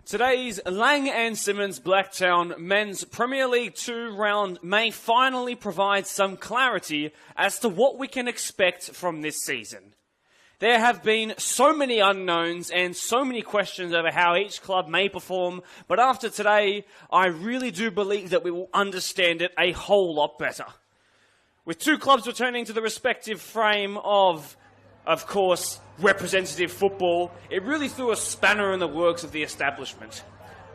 Today's Laing Simmons Blacktown Men's Premier League 2 round may finally provide some clarity as to what we can expect from this season. There have been so many unknowns and so many questions over how each club may perform, but after today, I really do believe that we will understand it a whole lot better. With two clubs returning to the respective frame of course, representative football, it really threw a spanner in the works of the establishment.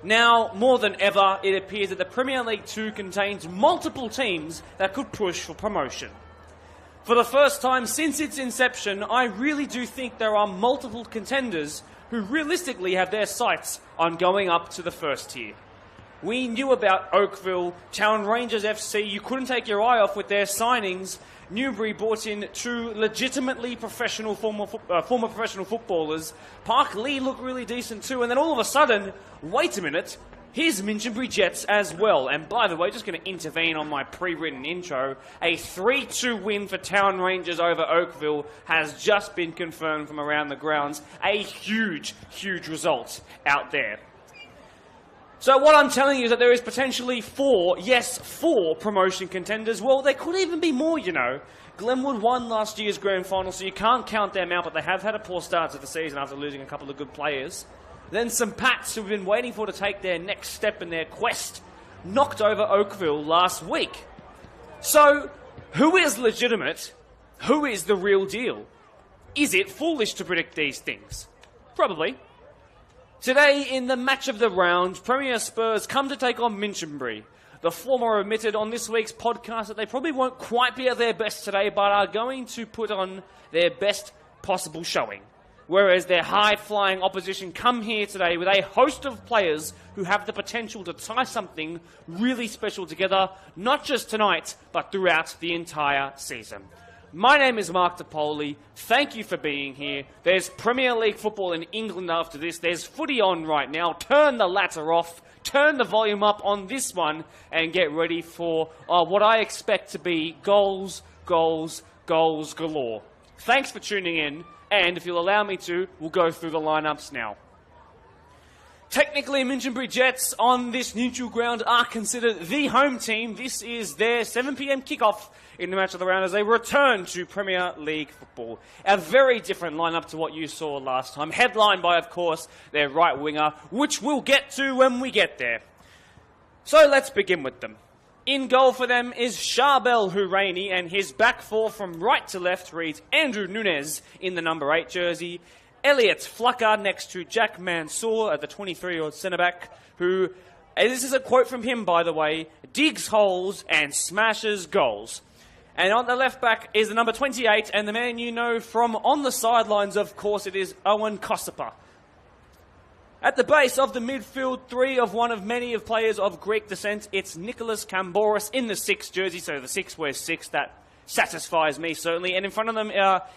Now, more than ever, it appears that the Premier League 2 contains multiple teams that could push for promotion. For the first time since its inception, I really do think there are multiple contenders who realistically have their sights on going up to the first tier. We knew about Oakville, Town Rangers FC, you couldn't take your eye off with their signings. Newbury brought in two legitimately professional former professional footballers. Park Lee looked really decent too, and then all of a sudden, wait a minute, here's Minchinbury Jets as well. And by the way, just going to intervene on my pre-written intro, a 3-2 win for Town Rangers over Oakville has just been confirmed from around the grounds. A huge, huge result out there. So what I'm telling you is that there is potentially four promotion contenders. Well, there could even be more, you know. Glenwood won last year's grand final, so you can't count them out, but they have had a poor start to the season after losing a couple of good players. Then some Pats who've been waiting to take their next step in their quest knocked over Oakville last week. So, who is legitimate? Who is the real deal? Is it foolish to predict these things? Probably. Today, in the match of the round, Premier Spurs come to take on Minchinbury. The former admitted on this week's podcast that they probably won't quite be at their best today, but are going to put on their best possible showing. Whereas their high-flying opposition come here today with a host of players who have the potential to tie something really special together, not just tonight, but throughout the entire season. My name is Mark DePoli. Thank you for being here. There's Premier League football in England after this. There's footy on right now. Turn the latter off. Turn the volume up on this one and get ready for what I expect to be goals, goals, goals galore. Thanks for tuning in. And if you'll allow me to, we'll go through the lineups now. Technically, Minchinbury Jets on this neutral ground are considered the home team. This is their 7 p.m. kickoff in the match of the round as they return to Premier League football. A very different lineup to what you saw last time. Headlined by, of course, their right winger, which we'll get to when we get there. So let's begin with them. In goal for them is Charbel Houraney, and his back four from right to left reads Andrew Nunes in the number 8 jersey, Elliot Flucker next to Jack Mansour at the 23-year-old centre-back, who, and this is a quote from him, by the way, digs holes and smashes goals. And on the left-back is the number 28, and the man you know from on the sidelines, of course, it is Owen Kossipa. At the base of the midfield three of one of many of players of Greek descent, it's Nicholas Kamboris in the 6 jersey, so the 6 wears 6, that satisfies me, certainly. And in front of them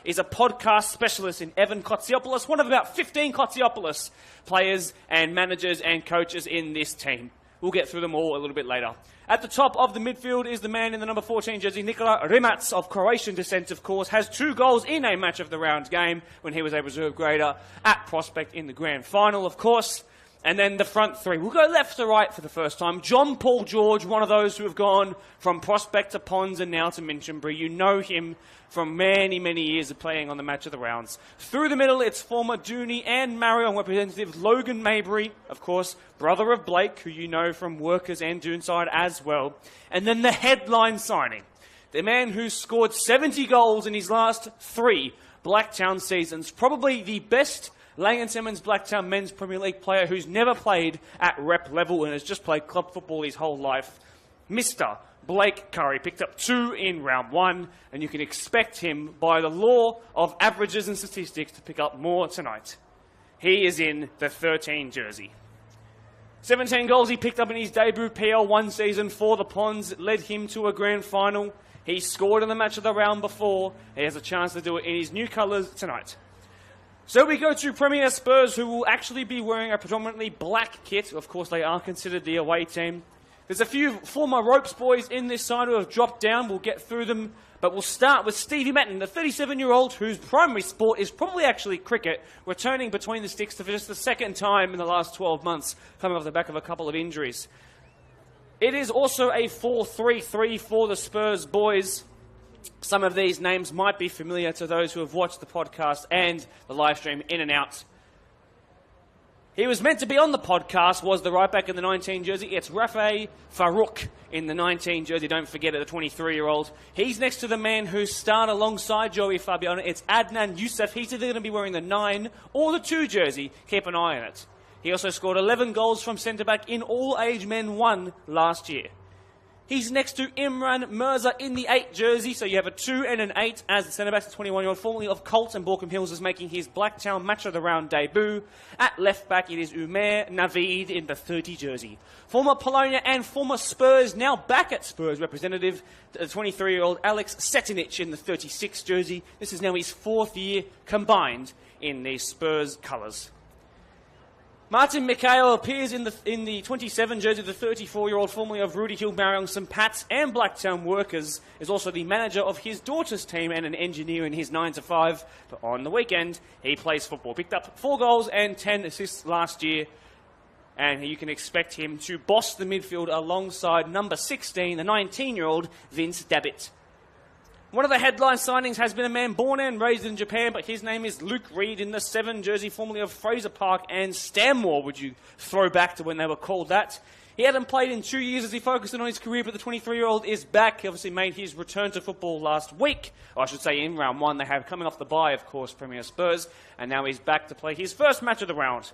is a podcast specialist in Evan Kotsiopoulos, one of about 15 Kotsiopoulos players and managers and coaches in this team. We'll get through them all a little bit later. At the top of the midfield is the man in the number 14 jersey, Nikola Rimac, of Croatian descent, of course, has 2 goals in a match of the round game when he was a reserve grader at Prospect in the grand final, of course. And then the front three. We'll go left to right for the first time. John Paul George, one of those who have gone from Prospect to Ponds and now to Minchinbury. You know him from many, many years of playing on the match of the rounds. Through the middle, it's former Dooney and Marion representative Logan Mabry, of course, brother of Blake, who you know from Workers and Doonside as well. And then the headline signing. The man who scored 70 goals in his last 3 Blacktown seasons. Probably the best Laing Simmons Blacktown men's Premier League player who's never played at rep level and has just played club football his whole life. Mr. Blake Curry picked up 2 in round 1, and you can expect him, by the law of averages and statistics, to pick up more tonight. He is in the 13 jersey. 17 goals he picked up in his debut PL1 season for the Ponds led him to a grand final. He scored in the match of the round before. He has a chance to do it in his new colours tonight. So we go to Premier Spurs, who will actually be wearing a predominantly black kit. Of course, they are considered the away team. There's a few former ropes boys in this side who have dropped down. We'll get through them. But we'll start with Stevie Metten, the 37-year-old whose primary sport is probably actually cricket, returning between the sticks for just the second time in the last 12 months, coming off the back of a couple of injuries. It is also a 4-3-3 for the Spurs boys. Some of these names might be familiar to those who have watched the podcast and the live stream in and out. He was meant to be on the podcast, was the right back in the 19 jersey. It's Rafael Farouk in the 19 jersey. Don't forget it, the 23-year-old. He's next to the man who starred alongside Joey Fabiano. It's Adnan Youssef. He's either going to be wearing the 9 or the 2 jersey. Keep an eye on it. He also scored 11 goals from centre-back in all-age men 1 last year. He's next to Imran Mirza in the 8 jersey, so you have a 2 and an 8 as the centre-back, the 21-year-old, formerly of Colt and Borkham Hills, is making his Blacktown Match of the Round debut. At left-back, it is Umair Naveed in the 30 jersey. Former Polonia and former Spurs, now back at Spurs representative, the 23-year-old Alex Setinic in the 36 jersey. This is now his 4th year combined in the Spurs colours. Martin Mikhail appears in the 27 jersey, the 34-year-old, formerly of Rudy Hill, marrying St Pat's and Blacktown Workers, is also the manager of his daughter's team and an engineer in his 9-to-5. But on the weekend, he plays football. Picked up 4 goals and 10 assists last year, and you can expect him to boss the midfield alongside number 16, the 19-year-old Vince Dabbit. One of the headline signings has been a man born and raised in Japan, but his name is Luke Reed in the 7 jersey, formerly of Fraser Park and Stanmore, would you throw back to when they were called that. He hadn't played in 2 years as he focused on his career, but the 23-year-old is back. He obviously made his return to football last week, or I should say in round 1. They have coming off the bye, of course, Premier Spurs, and now he's back to play his first match of the round.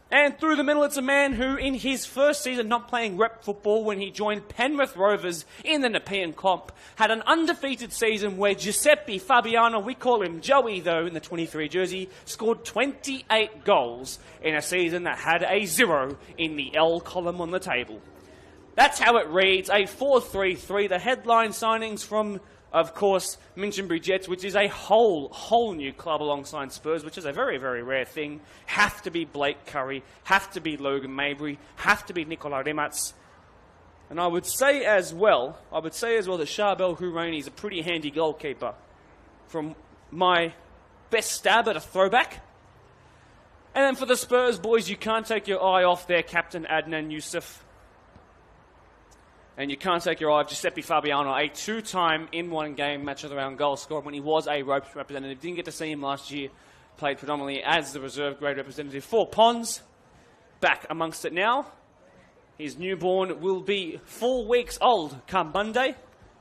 And through the middle, it's a man who, in his first season not playing rep football when he joined Penrith Rovers in the Nepean Comp, had an undefeated season where Giuseppe Fabiano, we call him Joey though, in the 23 jersey, scored 28 goals in a season that had a 0 in the L column on the table. That's how it reads, a 4-3-3. The headline signings from, of course, Minchinbury Jets, which is a whole new club alongside Spurs, which is a very, very rare thing. Have to be Blake Curry, have to be Logan Mabry, have to be Nicola Remats. And I would say as well that Charbel Houreini is a pretty handy goalkeeper. From my best stab at a throwback. And then for the Spurs boys, you can't take your eye off their captain Adnan Youssef. And you can't take your eye off Giuseppe Fabiano, a 2-time in one game match of the round goal scorer when he was a ropes representative. Didn't get to see him last year. Played predominantly as the reserve grade representative for Pons. Back amongst it now. His newborn will be 4 weeks old come Monday.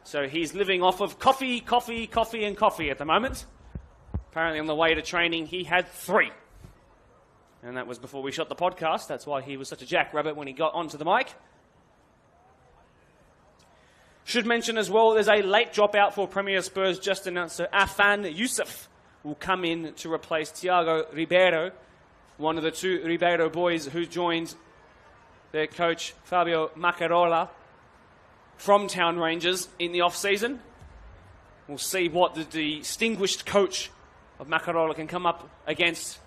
So he's living off of coffee at the moment. Apparently on the way to training he had 3. And that was before we shot the podcast. That's why he was such a jackrabbit when he got onto the mic. Should mention as well, there's a late dropout for Premier Spurs just announced. So Afan Youssef will come in to replace Thiago Ribeiro, one of the 2 Ribeiro boys who joined their coach Fabio Macarola from Town Rangers in the off-season. We'll see what the distinguished coach of Macarola can come up against.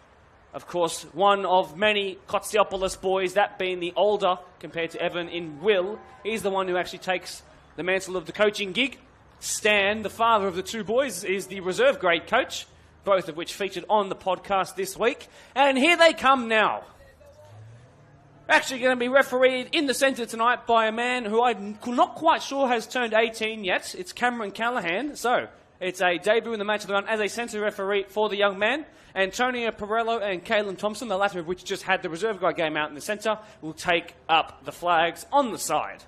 Of course, one of many Kotsiopoulos boys, that being the older compared to Evan in Will. He's the one who actually takes the mantle of the coaching gig. Stan, the father of the 2 boys, is the reserve grade coach, both of which featured on the podcast this week. And here they come now. Actually going to be refereed in the centre tonight by a man who I'm not quite sure has turned 18 yet. It's Cameron Callahan. So it's a debut in the match of the round as a centre referee for the young man. Antonio Perello and Caelan Thompson, the latter of which just had the reserve grade game out in the centre, will take up the flags on the side.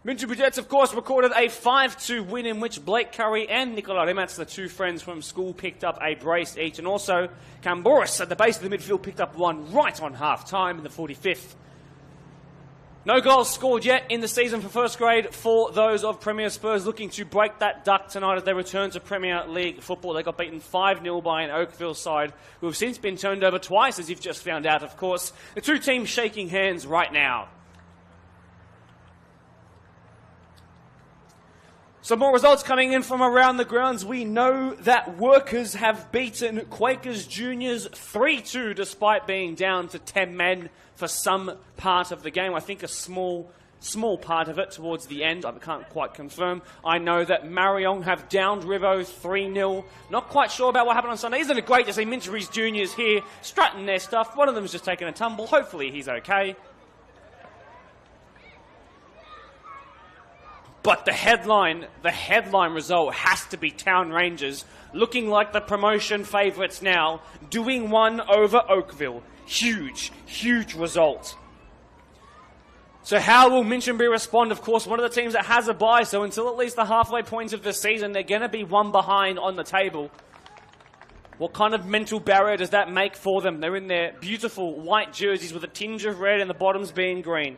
Minchinbury Jets, of course, recorded a 5-2 win in which Blake Curry and Nicola Remats, the 2 friends from school, picked up a brace each. And also, Camboris at the base of the midfield picked up 1 right on half-time in the 45th. No goals scored yet in the season for first grade for those of Premier Spurs looking to break that duck tonight as they return to Premier League football. They got beaten 5-0 by an Oakville side who have since been turned over twice, as you've just found out, of course. The 2 teams shaking hands right now. Some more results coming in from around the grounds. We know that Workers have beaten Quakers Juniors 3-2 despite being down to 10 men for some part of the game. I think a small part of it towards the end. I can't quite confirm. I know that Marion have downed Rivo 3-0. Not quite sure about what happened on Sunday. Isn't it great to see Minchinbury's juniors here strutting their stuff? One of them's just taken a tumble. Hopefully he's okay. But the headline result has to be Town Rangers, looking like the promotion favourites now, doing one over Oakville. Huge, huge result. So how will Minchinbury respond? Of course, one of the teams that has a bye, so until at least the halfway point of the season, they're going to be one behind on the table. What kind of mental barrier does that make for them? They're in their beautiful white jerseys with a tinge of red and the bottoms being green.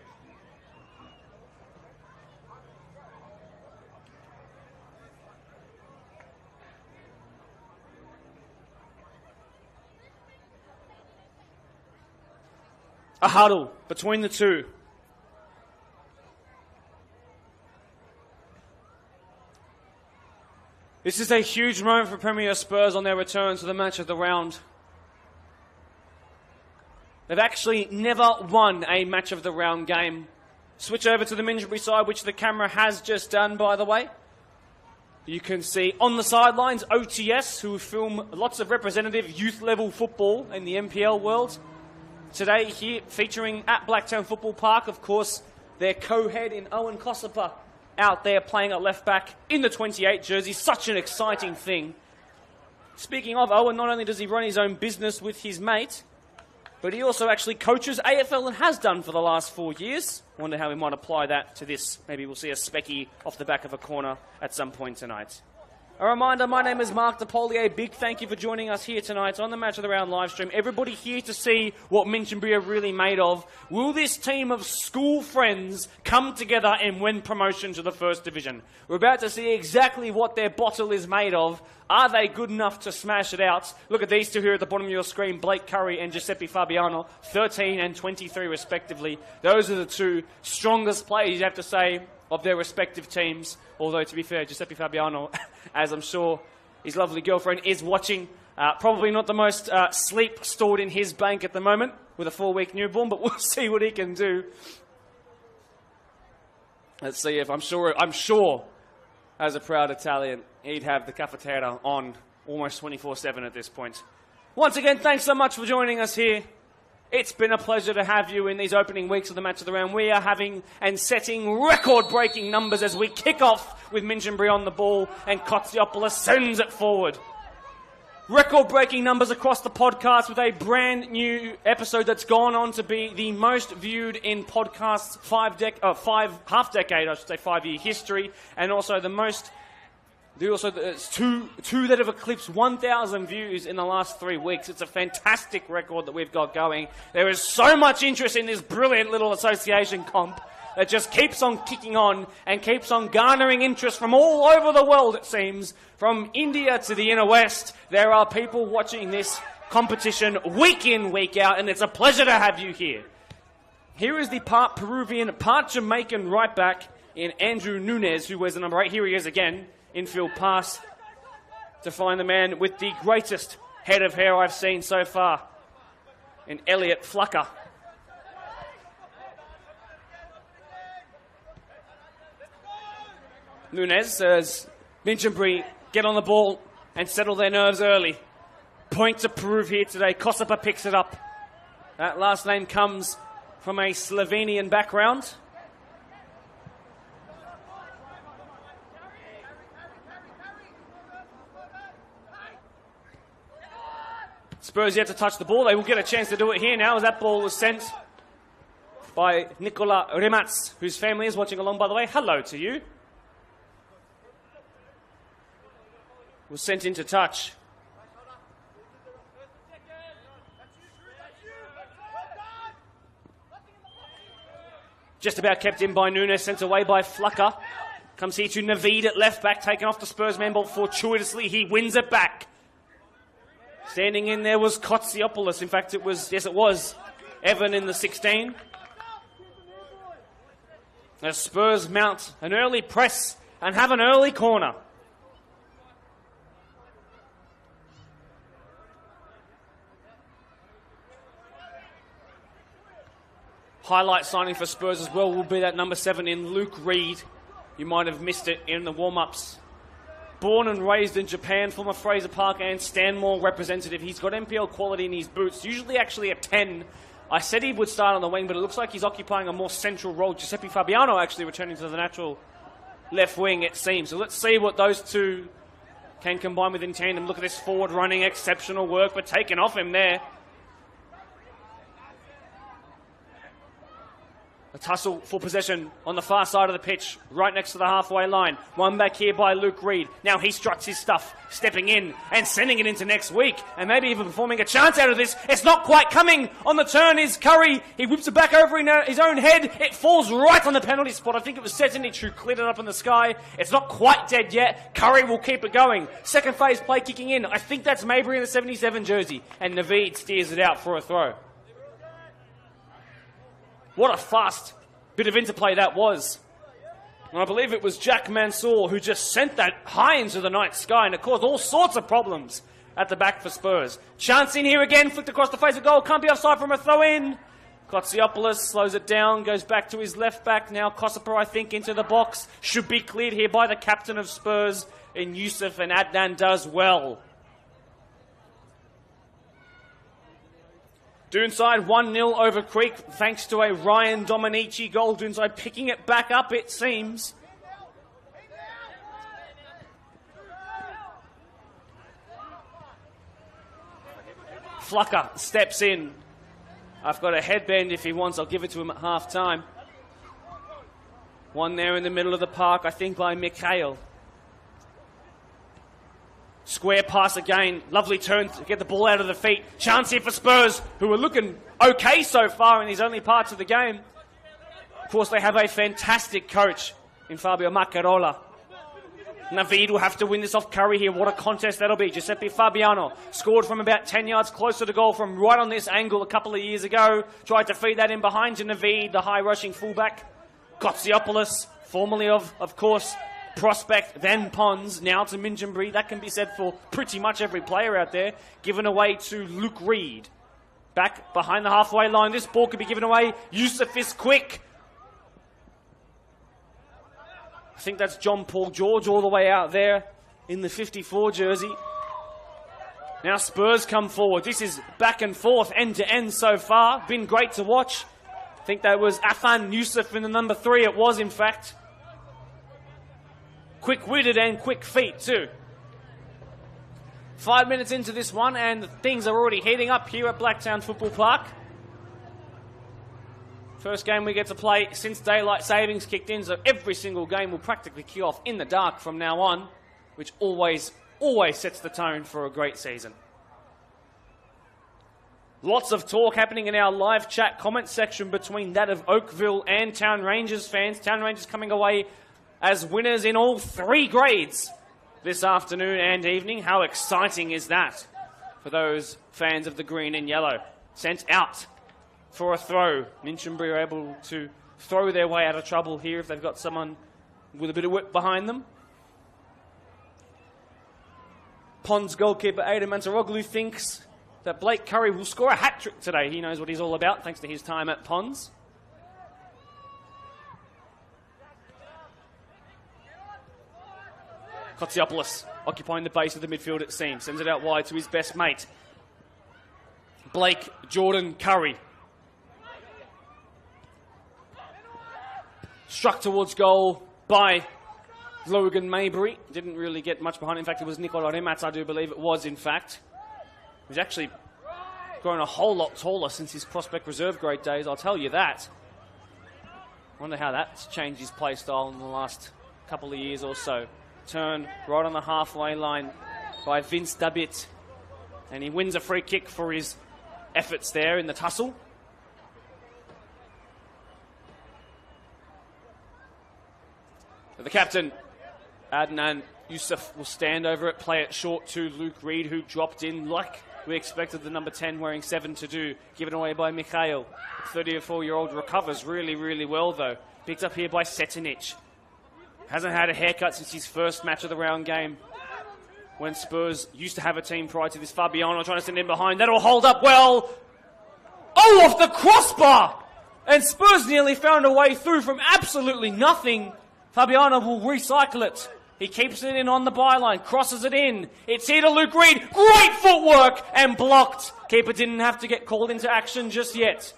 A huddle between the two. This is a huge moment for Premier Spurs on their return to the match of the round. They've actually never won a match of the round game. Switch over to the Minchinbury side, which the camera has just done, by the way. You can see on the sidelines OTS, who film lots of representative youth-level football in the NPL world. Today here, featuring at Blacktown Football Park, of course, their co-head in Owen Kossipa out there playing at left-back in the 28 jersey. Such an exciting thing. Speaking of Owen, not only does he run his own business with his mate, but he also actually coaches AFL and has done for the last 4 years. Wonder how we might apply that to this. Maybe we'll see a specky off the back of a corner at some point tonight. A reminder, my name is Mark DePolier. Big thank you for joining us here tonight on the Match of the Round live stream. Everybody here to see what Minchinbury are really made of. Will this team of school friends come together and win promotion to the First Division? We're about to see exactly what their bottle is made of. Are they good enough to smash it out? Look at these two here at the bottom of your screen, Blake Curry and Giuseppe Fabiano, 13 and 23 respectively. Those are the two strongest players, you have to say, of their respective teams. Although, to be fair, Giuseppe Fabiano, as I'm sure his lovely girlfriend is watching, probably not the most sleep stored in his bank at the moment with a 4-week newborn, but we'll see what he can do. Let's see if I'm sure, as a proud Italian, he'd have the cafetiere on almost 24/7 at this point. Once again, thanks so much for joining us here. It's been a pleasure to have you in these opening weeks of the Match of the Round. We are having and setting record-breaking numbers as we kick off with Minchinbury on the ball and Kotsiopoulos sends it forward. Record-breaking numbers across the podcast with a brand new episode that's gone on to be the most viewed in podcasts 5-year history, and also the most. There's two that have eclipsed 1,000 views in the last 3 weeks. It's a fantastic record that we've got going. There is so much interest in this brilliant little association comp that just keeps on kicking on and keeps on garnering interest from all over the world, it seems. From India to the inner west, there are people watching this competition week in, week out, and it's a pleasure to have you here. Here is the part Peruvian, part Jamaican right back in Andrew Nunes, who wears the number 8. Here he is again. Infield pass to find the man with the greatest head of hair I've seen so far, in Elliot Flucker. Nunes says, Minchinbury, get on the ball and settle their nerves early. Point to prove here today. Kossipa picks it up. That last name comes from a Slovenian background. Spurs yet to touch the ball. They will get a chance to do it here now as that ball was sent by Nikola Remats, whose family is watching along, by the way. Hello to you. Was sent into touch. Just about kept in by Nunes, sent away by Flucker. Comes here to Naveed at left back, taken off the Spurs man ball fortuitously. He wins it back. Standing in there was Kotsiopoulos. In fact, it was Evan in the 16. As Spurs mount an early press and have an early corner. Highlight signing for Spurs as well will be that number 7 in Luke Reed. You might have missed it in the warm-ups. Born and raised in Japan, former Fraser Park and Stanmore representative. He's got NPL quality in his boots, usually actually a 10. I said he would start on the wing, but it looks like he's occupying a more central role. Giuseppe Fabiano actually returning to the natural left wing, it seems. So let's see what those two can combine with in tandem. Look at this forward running, exceptional work, but taken off him there. A tussle for possession on the far side of the pitch, right next to the halfway line. One back here by Luke Reed. Now he struts his stuff, stepping in and sending it into next week, and maybe even performing a chance out of this. It's not quite coming. On the turn is Curry. He whips it back over in his own head. It falls right on the penalty spot. I think it was Setinich who cleared it up in the sky. It's not quite dead yet. Curry will keep it going. Second phase play kicking in. I think that's Maybury in the 77 jersey, and Naveed steers it out for a throw. What a fast bit of interplay that was. And I believe it was Jack Mansour who just sent that high into the night sky, and it caused all sorts of problems at the back for Spurs. Chance in here again, flicked across the face of goal, can't be offside from a throw-in. Kotsiopoulos slows it down, goes back to his left back. Now Kosopo, I think, into the box. Should be cleared here by the captain of Spurs in Yusuf, and Adnan does well. Doonside 1-0 over Creek thanks to a Ryan Dominici goal. Doonside picking it back up, it seems. Flucker steps in. I've got a headband if he wants. I'll give it to him at half time. One there in the middle of the park, I think, by Mikhail. Square pass again. Lovely turn to get the ball out of the feet. Chance here for Spurs, who are looking okay so far in these only parts of the game. Of course, they have a fantastic coach in Fabio Maccarola. Naveed will have to win this off Curry here. What a contest that'll be. Giuseppe Fabiano scored from about 10 yards closer to goal from right on this angle a couple of years ago. Tried to feed that in behind to Naveed, the high-rushing fullback. Kotsiopoulos, formerly of course, Prospect, then Pons, now to Minchinbury. That can be said for pretty much every player out there. Given away to Luke Reed. Back behind the halfway line. This ball could be given away. Yusuf is quick. I think that's John Paul George all the way out there in the 54 jersey. Now Spurs come forward. This is back and forth, end to end so far. Been great to watch. I think that was Afan Yusuf in the number 3. It was, in fact. Quick-witted and quick feet too. 5 minutes into this one, and things are already heating up here at Blacktown Football Park. First game we get to play since daylight savings kicked in, so every single game will practically kick off in the dark from now on, which always sets the tone for a great season. Lots of talk happening in our live chat comment section between that of Oakville and Town Rangers fans. Town Rangers coming away as winners in all 3 grades this afternoon and evening. How exciting is that for those fans of the green and yellow? Sent out for a throw. Minchinbury are able to throw their way out of trouble here if they've got someone with a bit of whip behind them. Pons goalkeeper Aidan Mantaroglu thinks that Blake Curry will score a hat-trick today. He knows what he's all about thanks to his time at Pons. Kotsiopoulos occupying the base of the midfield, it seems. Sends it out wide to his best mate, Blake Jordan Curry. Struck towards goal by Logan Maybury. Didn't really get much behind. In fact, it was Nicola Remats, I do believe it was, in fact. He's actually grown a whole lot taller since his Prospect Reserve grade days, I'll tell you that. Wonder how that's changed his play style in the last couple of years or so. Turn right on the halfway line by Vince Dabit. And he wins a free kick for his efforts there in the tussle. The captain, Adnan Yusuf, will stand over it, play it short to Luke Reed, who dropped in like we expected the number 10 wearing 7 to do. Given away by Mikhail. 34-year-old recovers really, really well, though. Picked up here by Setinich. Hasn't had a haircut since his first match of the round game, when Spurs used to have a team prior to this. Fabiano trying to send in behind. That'll hold up well. Oh, off the crossbar! And Spurs nearly found a way through from absolutely nothing. Fabiano will recycle it. He keeps it in on the byline, crosses it in. It's here to Luke Reed. Great footwork and blocked. Keeper didn't have to get called into action just yet.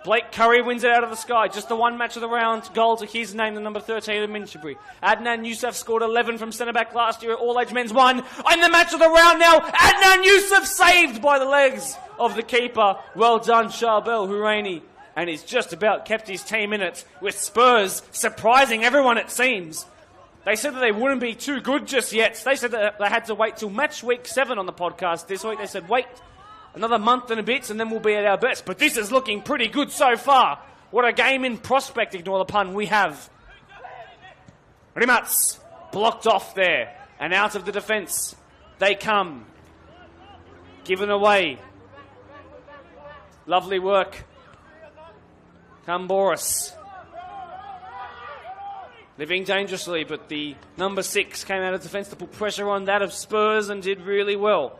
Blake Curry wins it out of the sky. Just the one match of the round goal to his name, the number 13 of Minchinbury. Adnan Youssef scored 11 from centre-back last year at All-Age Men's 1. And the match of the round now, Adnan Youssef saved by the legs of the keeper. Well done, Charbel Houraini. And he's just about kept his team in it, with Spurs surprising everyone, it seems. They said that they wouldn't be too good just yet. They said that they had to wait till match week 7 on the podcast this week. They said, wait another month and a bit, and then we'll be at our best. But this is looking pretty good so far. What a game in prospect, ignore the pun, we have. Rimats blocked off there, and out of the defence they come. Given away. Lovely work. Kamboris. Living dangerously, but the number 6 came out of defence to put pressure on that of Spurs and did really well.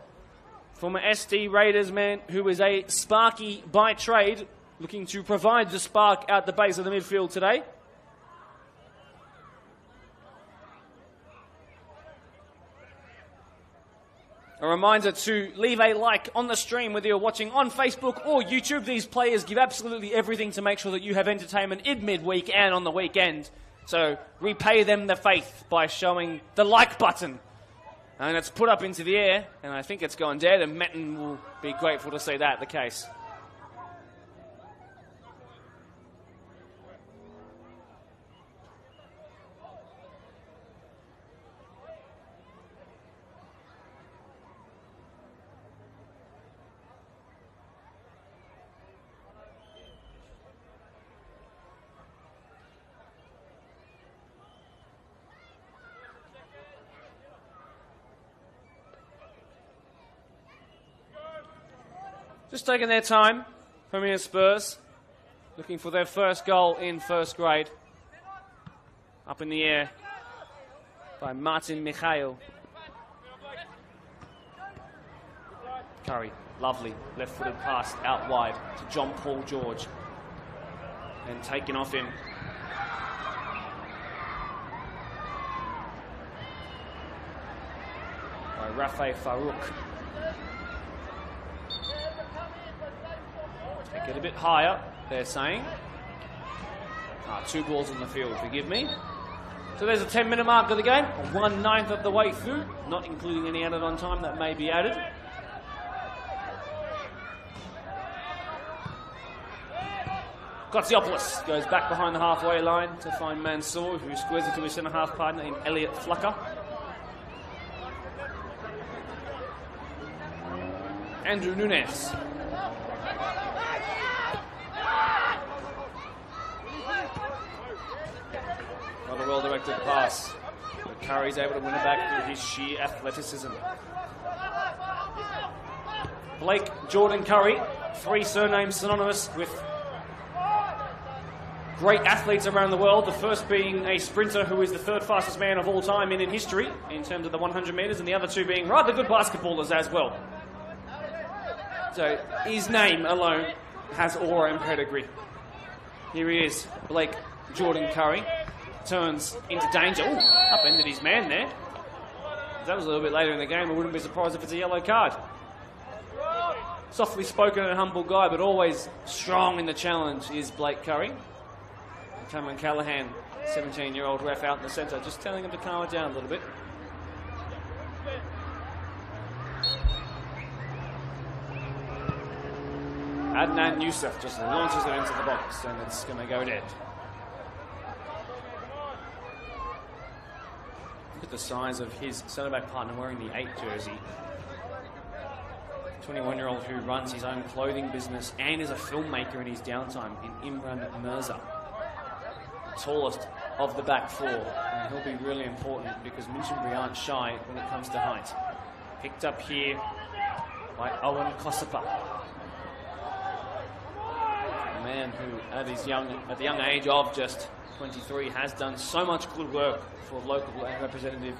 Former SD Raiders man who is a sparky by trade, looking to provide the spark out the base of the midfield today. A reminder to leave a like on the stream whether you're watching on Facebook or YouTube. These players give absolutely everything to make sure that you have entertainment in midweek and on the weekend. So repay them the faith by showing the like button. And it's put up into the air, and I think it's gone dead, and Metten will be grateful to see that the case. Just taking their time, Premier Spurs, looking for their first goal in first grade. Up in the air by Martin Mikhail. Curry, lovely left-footed pass out wide to John Paul George. And taken off him. By Rafael Farouk. Take it a bit higher, they're saying. 2 balls on the field, forgive me. So there's a 10-minute mark of the game, 1/9 of the way through, not including any added on time that may be added. Kotsiopoulos goes back behind the halfway line to find Mansour, who squares it to his centre-half partner in Elliot Flucker. Andrew Nunes. Another well-directed pass. But Curry's able to win it back through his sheer athleticism. Blake Jordan Curry, 3 surnames synonymous with great athletes around the world. The first being a sprinter who is the 3rd fastest man of all time in history in terms of the 100 metres, and the other 2 being rather good basketballers as well. So his name alone has aura and pedigree. Here he is, Blake Jordan Curry. Turns into danger. Ooh, upended his man there. If that was a little bit later in the game, I wouldn't be surprised if it's a yellow card. Softly spoken and humble guy, but always strong in the challenge is Blake Curry. Cameron Callaghan, 17-year-old ref out in the centre, just telling him to calm it down a little bit. Adnan Youssef just launches it into the box, and it's going to go dead. Look at the size of his centre-back partner wearing the 8 jersey. 21-year-old who runs his own clothing business and is a filmmaker in his downtime in Imran Mirza. Tallest of the back 4. And he'll be really important because Minchinbury aren't shy when it comes to height. Picked up here by Owen Kossipa. A man who, at the young age of just 23 has done so much good work for local and representative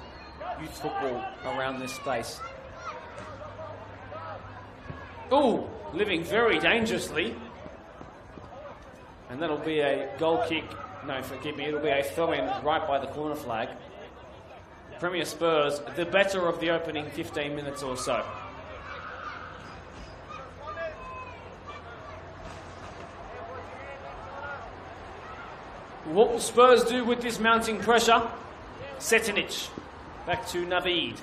youth football around this space. Ooh, living very dangerously. And that'll be a goal kick. No, forgive me, it'll be a throw-in right by the corner flag. Premier Spurs, the better of the opening 15 minutes or so. What will Spurs do with this mounting pressure? Setinic. Back to Naveed.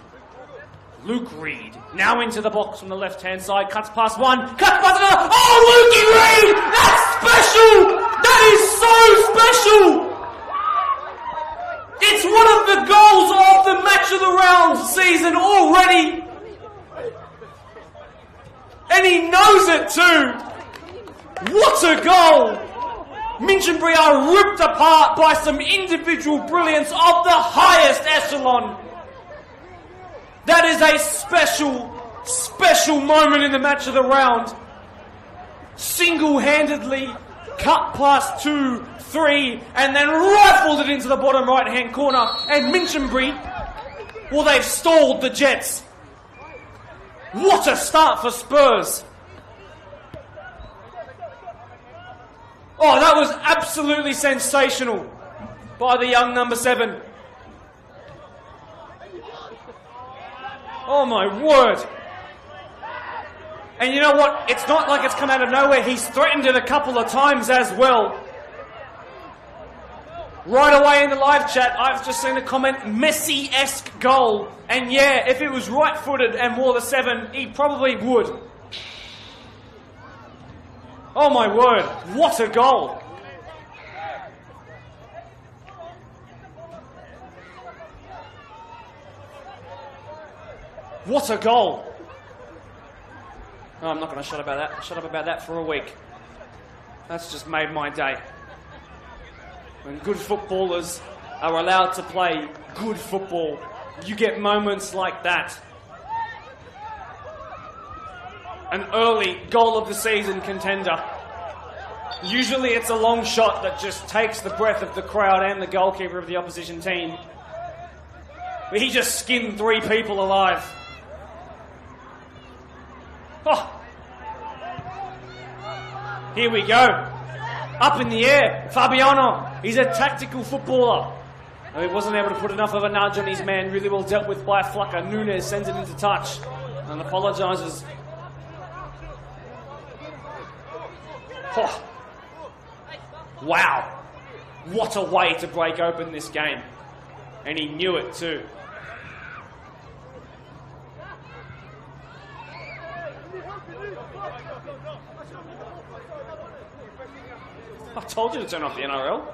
Luke Reed. Now into the box from the left-hand side. Cuts past one. Cuts past another. Oh, Lukey Reed! That's special! That is so special! It's one of the goals of the match of the round season already. And he knows it too. What a goal! Minchinbury are ripped apart by some individual brilliance of the highest echelon. That is a special, special moment in the match of the round. Single-handedly cut past 2, 3, and then rifled it into the bottom right-hand corner. And Minchinbury, well, they've stalled the Jets. What a start for Spurs. Oh, that was absolutely sensational by the young number 7. Oh my word. And you know what? It's not like it's come out of nowhere. He's threatened it a couple of times as well. Right away in the live chat, I've just seen a comment, Messi-esque goal. And yeah, if it was right-footed and wore the 7, he probably would. Oh my word, what a goal. What a goal. Oh, I'm not going to shut up about that for a week. That's just made my day. When good footballers are allowed to play good football, you get moments like that. An early goal of the season contender. Usually it's a long shot that just takes the breath of the crowd and the goalkeeper of the opposition team. But he just skinned 3 people alive. Oh. Here we go. Up in the air. Fabiano. He's a tactical footballer. He wasn't able to put enough of a nudge on his man. Really well dealt with by Flucker. Nunes sends it into touch and apologises. Oh. Wow. What a way to break open this game. And he knew it too. I told you to turn off the NRL.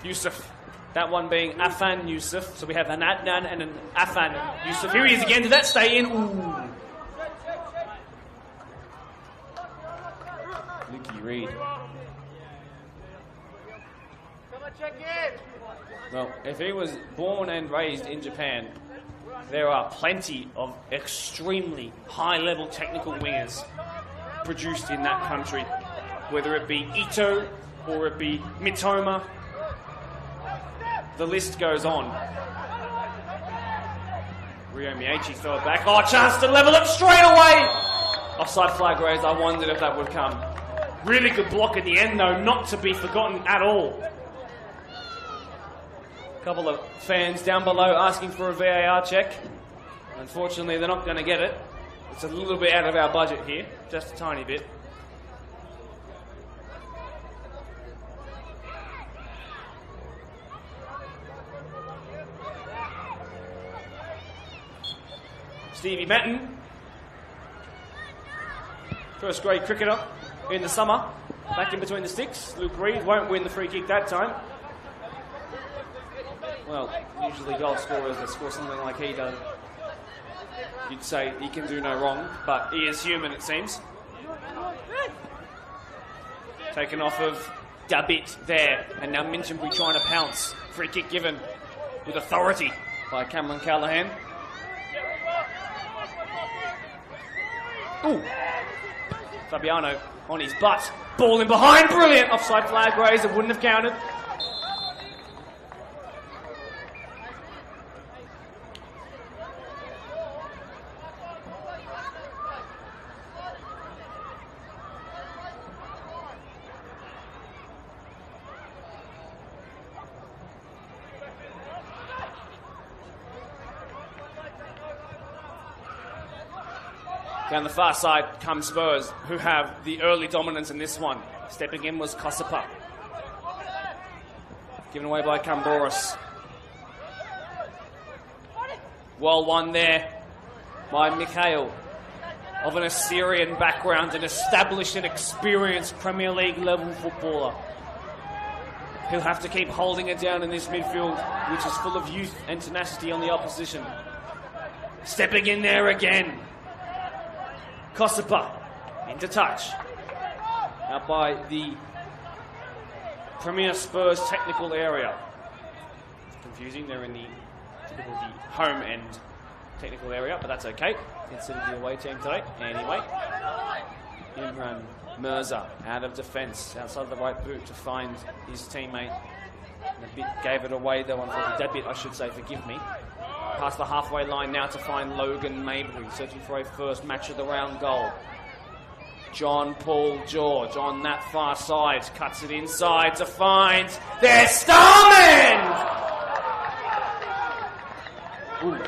Yusuf. That one being Afan Yusuf. So we have an Adnan and an Afan Yusuf. Here he is again. Did that stay in? Ooh. Lukey Reed. Well, if he was born and raised in Japan, there are plenty of extremely high-level technical wingers produced in that country, whether it be Ito or it be Mitoma. The list goes on. Rio Miyachi throw it back. Oh, chance to level it straight away! Offside flag raised. I wondered if that would come. Really good block at the end, though, not to be forgotten at all. A couple of fans down below asking for a VAR check. Unfortunately, they're not going to get it. It's a little bit out of our budget here, just a tiny bit. Stevie Benton, first grade cricketer in the summer, back in between the sticks. Luke Reed won't win the free kick that time. Well, usually goal scorers that score something like he does, you'd say he can do no wrong, but he is human, it seems. Taken off of Dabit there, and now Minchinbury trying to pounce. Free kick given with authority by Cameron Callaghan. Ooh. Fabiano on his butt. Ball in behind. Brilliant. Offside flag raised. It wouldn't have counted. Down the far side come Spurs, who have the early dominance in this one. Stepping in was Kosipa. Given away by Camboris. Well won there by Mikhail, of an Assyrian background, an established and experienced Premier League level footballer. He'll have to keep holding it down in this midfield, which is full of youth and tenacity on the opposition. Stepping in there again. Kosipa into touch. Out by the Premier Spurs technical area. It's confusing, they're in the typical home end technical area, but that's okay. Instead of the away team today. Anyway, Imran Mirza out of defence, outside of the right boot to find his teammate. A bit gave it away though, unfortunately. That bit, I should say, forgive me. Past the halfway line now to find Logan Mabry, searching for a first match of the round goal. John Paul George on that far side, cuts it inside to find their Starman! Ooh.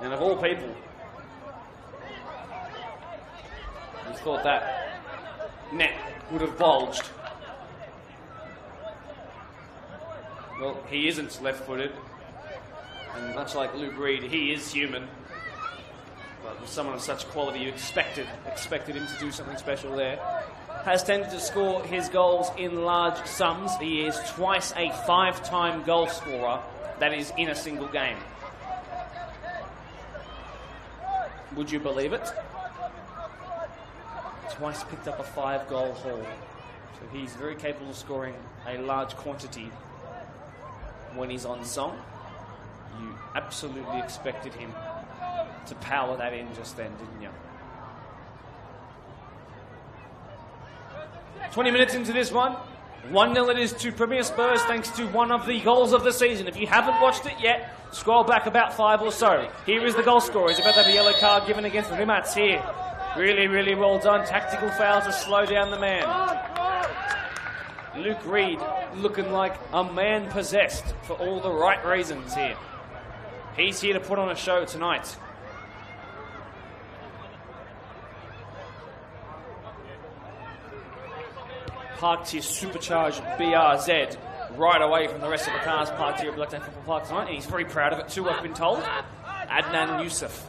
And of all people, you thought that net would have bulged. Well, he isn't left-footed, and much like Luke Reed, he is human. But with someone of such quality, you expected him to do something special there. Has tended to score his goals in large sums. He is twice a 5-time goal scorer. That is in a single game. Would you believe it? Twice picked up a 5-goal haul. So he's very capable of scoring a large quantity when he's on song. You absolutely expected him to power that in just then, didn't you? 20 minutes into this one, 1-0 it is to Premier Spurs thanks to one of the goals of the season. If you haven't watched it yet, scroll back about 5 or so. Here is the goal scorer. He's about to have a yellow card given against Rimats here. Really, really well done. Tactical foul to slow down the man. Luke Reed looking like a man possessed for all the right reasons here. He's here to put on a show tonight. Parked his supercharged BRZ right away from the rest of the cars parked here at Blacktown Football Park tonight, and he's very proud of it too, I've been told. Adnan Youssef.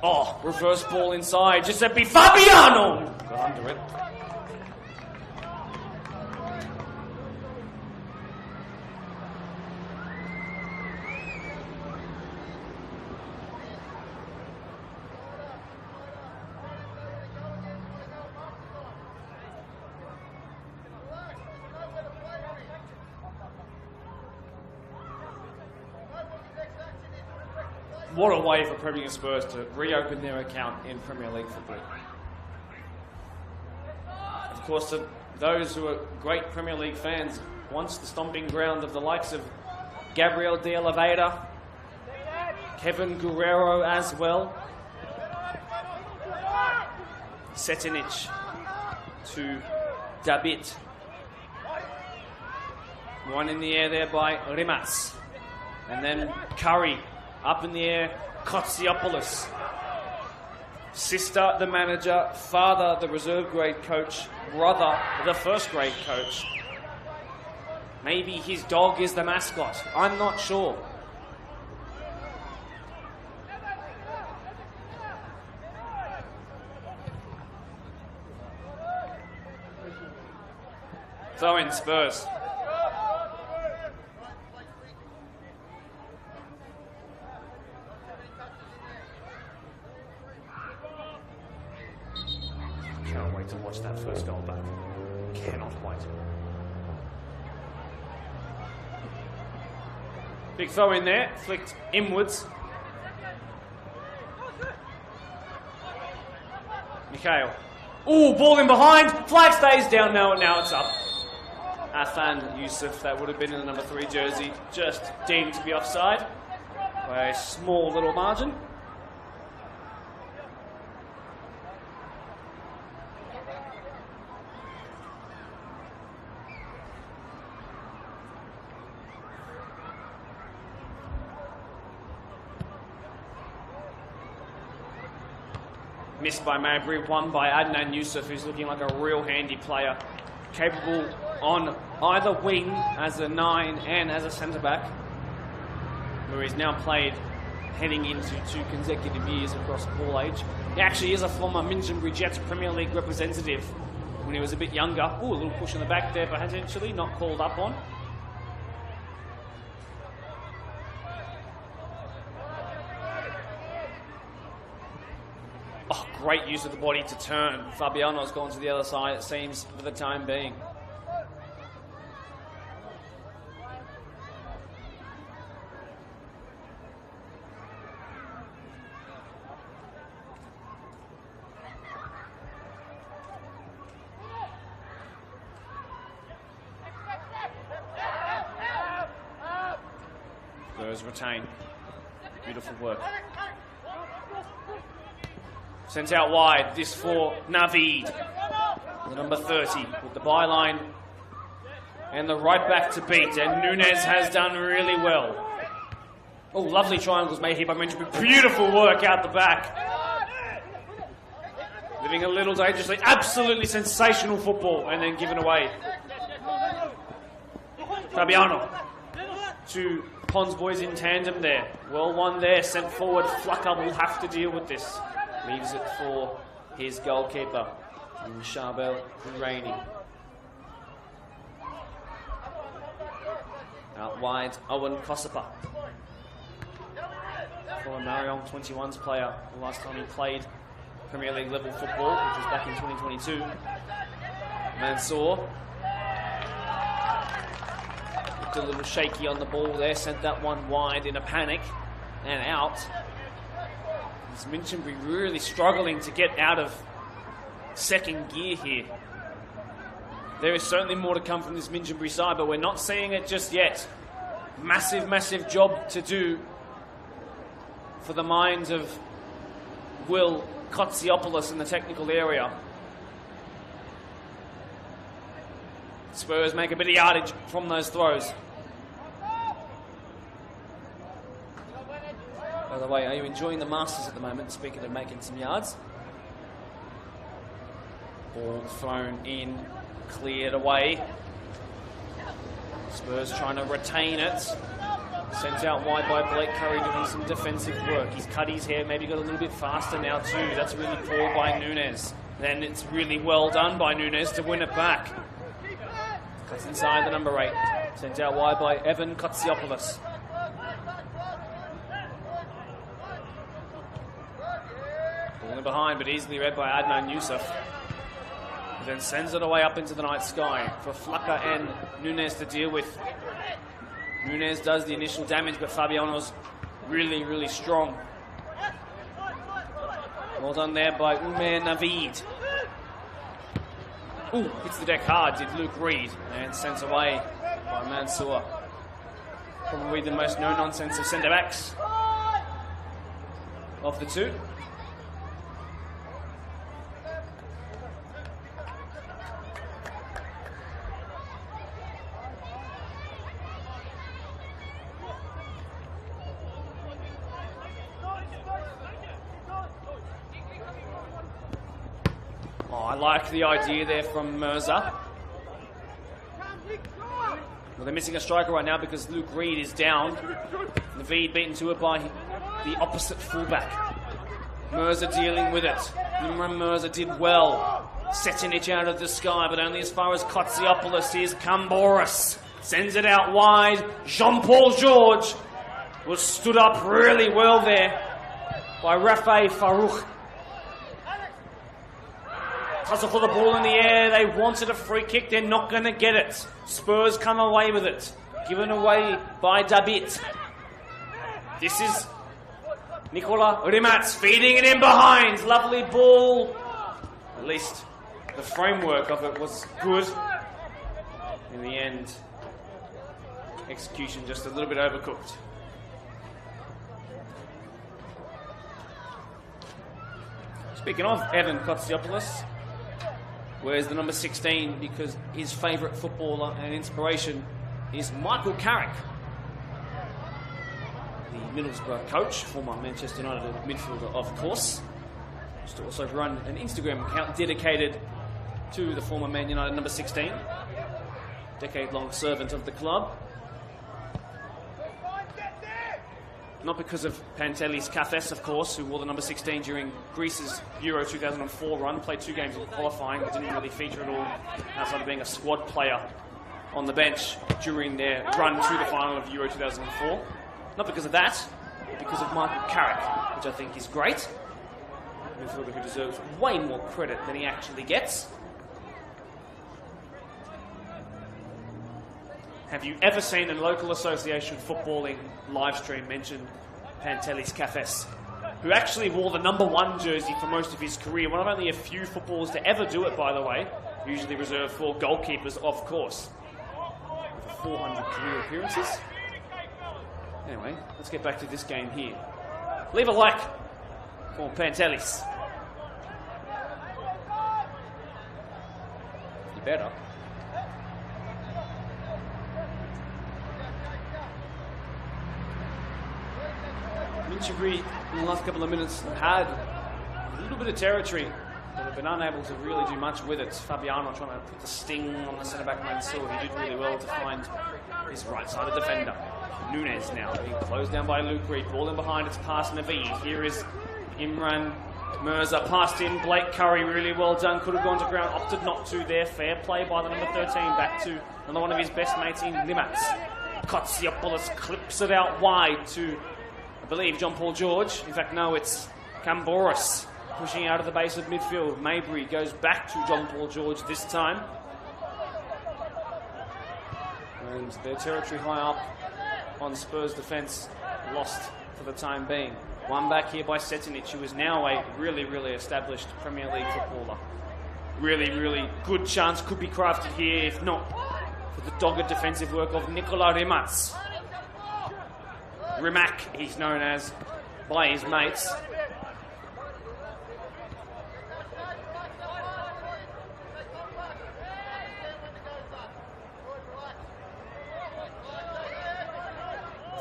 Oh, reverse ball inside. Giuseppe Fabiano! Got under it. What a way for Premier Spurs to reopen their account in Premier League football. Of course, to those who are great Premier League fans, once the stomping ground of the likes of Gabriel de Oliveira, Kevin Guerrero as well, Setinic to Dabit. One in the air there by Rimats. And then Curry. Up in the air, Kotsiopoulos. Sister, the manager. Father, the reserve grade coach. Brother, the first grade coach. Maybe his dog is the mascot. I'm not sure. Throw in Spurs. Can't wait to watch that first goal back. Cannot wait. Big throw in there, flicked inwards. Mikhail. Ooh, ball in behind. Flag stays down now, and now it's up. Afan Yusuf, that would have been in the number 3 jersey, just deemed to be offside by a small little margin. Missed by Mabry, won by Adnan Yusuf, who's looking like a real handy player. Capable on either wing as a 9 and as a centre-back, where he's now played heading into 2 consecutive years across ball age. He actually is a former Minchinbury Jets Premier League representative when he was a bit younger. Ooh, a little push in the back there, potentially not called up on. Oh, great use of the body to turn. Fabiano's gone to the other side, it seems, for the time being. Spurs retain. Beautiful work. Sent out wide, this for Naveed, the number 30, with the byline and the right back to beat, and Nunez has done really well. Oh, lovely triangles made here by Minchinbury. Beautiful work out the back. Living a little dangerously, absolutely sensational football, and then given away. Fabiano. 2 Pons boys in tandem there. Well won there, sent forward. Flucker will have to deal with this. Leaves it for his goalkeeper, Charbel Rainey. Out wide, Owen Kossipa. Former Marion 21's player, the last time he played Premier League level football, which was back in 2022. Mansour. Looked a little shaky on the ball there, sent that one wide in a panic and out. Minchinbury really struggling to get out of second gear here. There is certainly more to come from this Minchinbury side, but we're not seeing it just yet. Massive, massive job to do for the minds of Will Kotsiopoulos in the technical area. Spurs make a bit of yardage from those throws. By the way, are you enjoying the Masters at the moment, speaking of making some yards? Ball thrown in, cleared away. Spurs trying to retain it. Sent out wide by Blake Curry, doing some defensive work. He's cut his hair, maybe got a little bit faster now too. That's really poor by Nunez. Then it's really well done by Nunez to win it back. Cuts inside the number 8. Sent out wide by Evan Kotsiopoulos. Behind, but easily read by Adnan Yusuf. He then sends it away up into the night sky for Flucker and Nunez to deal with. Nunez does the initial damage, but Fabiano's really, really strong. Well done there by Umair Naveed. Ooh, hits the deck hard, did Luke Reed, and sent away by Mansour. Probably the most no-nonsense of centre-backs of the 2. I like the idea there from Mirza. Well, they're missing a striker right now because Luke Reed is down. Naveed beaten to it by the opposite fullback. Mirza dealing with it. Imran Mirza did well, setting it out of the sky, but only as far as Kotsiopoulos. Here's Kamboris. Sends it out wide. Jean-Paul George was stood up really well there by Rafay Farouk. Tussle for the ball in the air. They wanted a free kick. They're not going to get it. Spurs come away with it. Given away by Dabit. This is Nicola Rimats feeding it in behind. Lovely ball At least the framework of it was good. In the end, execution just a little bit overcooked. Speaking of Evan Kotsiopoulos, wears the number 16 because his favourite footballer and inspiration is Michael Carrick, the Middlesbrough coach, former Manchester United midfielder, of course. Used to also run an Instagram account dedicated to the former Man United number 16, decade-long servant of the club. Not because of Pantelis Kafes, of course, who wore the number 16 during Greece's Euro 2004 run, played 2 games in qualifying, but didn't really feature at all outside of being a squad player on the bench during their run to the final of Euro 2004. Not because of that, but because of Michael Carrick, which I think is great. A midfielder who deserves way more credit than he actually gets. Have you ever seen a local association footballing live stream mention Pantelis Kafes, who actually wore the number 1 jersey for most of his career? One of only a few footballers to ever do it, by the way, usually reserved for goalkeepers, of course. Over 400 career appearances. Anyway, let's get back to this game here. Leave a like for Pantelis. You better. Minchinbury in the last couple of minutes had a little bit of territory, but have been unable to really do much with it. Fabiano trying to put the sting on the centre-back Mansour. He did really well to find his right-sided defender. Nunes now being closed down by Luke Reed. Ball in behind, it's past Naveed. Here is Imran Mirza, passed in. Blake Curry, really well done. Could have gone to ground, opted not to there. Fair play by the number 13, back to another one of his best mates in Limats. Kotsiopoulos clips it out wide to, I believe, John Paul George. In fact, no, it's Camboris pushing out of the base of midfield. Maybury goes back to John Paul George this time. And their territory high up on Spurs defence lost for the time being. One back here by Setinic, who is now a really, really established Premier League footballer. Really, really good chance could be crafted here, if not for the dogged defensive work of Nikola Rimats. Rimac, he's known as by his mates.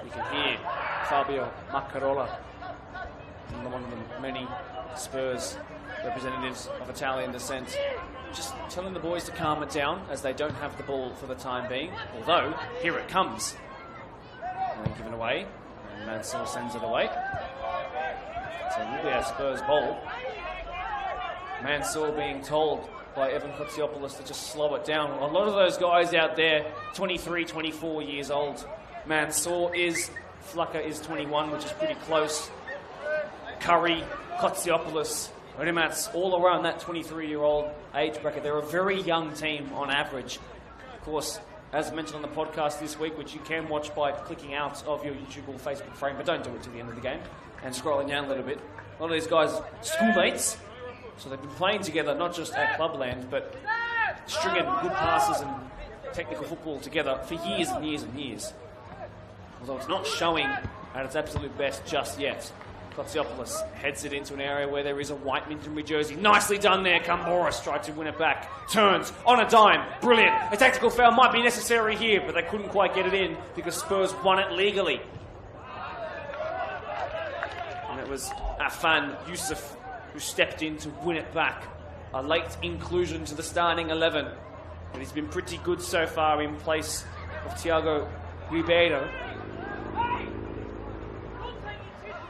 You can hear Fabio Maccarola, one of the many Spurs representatives of Italian descent, just telling the boys to calm it down as they don't have the ball for the time being. Although, here it comes. And given away, and Mansour sends it away. So it will be a Spurs ball. Mansour being told by Evan Kotsiopoulos to just slow it down. A lot of those guys out there, 23, 24 years old. Mansour is, Flucker is 21, which is pretty close. Curry, Kotsiopoulos, Rimats, all around that 23-year-old age bracket. They're a very young team on average. Of course, as mentioned on the podcast this week, which you can watch by clicking out of your YouTube or Facebook frame, but don't do it to the end of the game, and scrolling down a little bit. A lot of these guys are schoolmates, so they've been playing together, not just at Clubland, but stringing good passes and technical football together for years and years and years. Although it's not showing at its absolute best just yet. Kotsiopoulos heads it into an area where there is a white Minchinbury jersey. Nicely done there. Camboris tried to win it back. Turns on a dime. Brilliant. A tactical foul might be necessary here, but they couldn't quite get it in because Spurs won it legally. And it was Afan Youssef who stepped in to win it back. A late inclusion to the starting 11. But he's been pretty good so far in place of Thiago Ribeiro.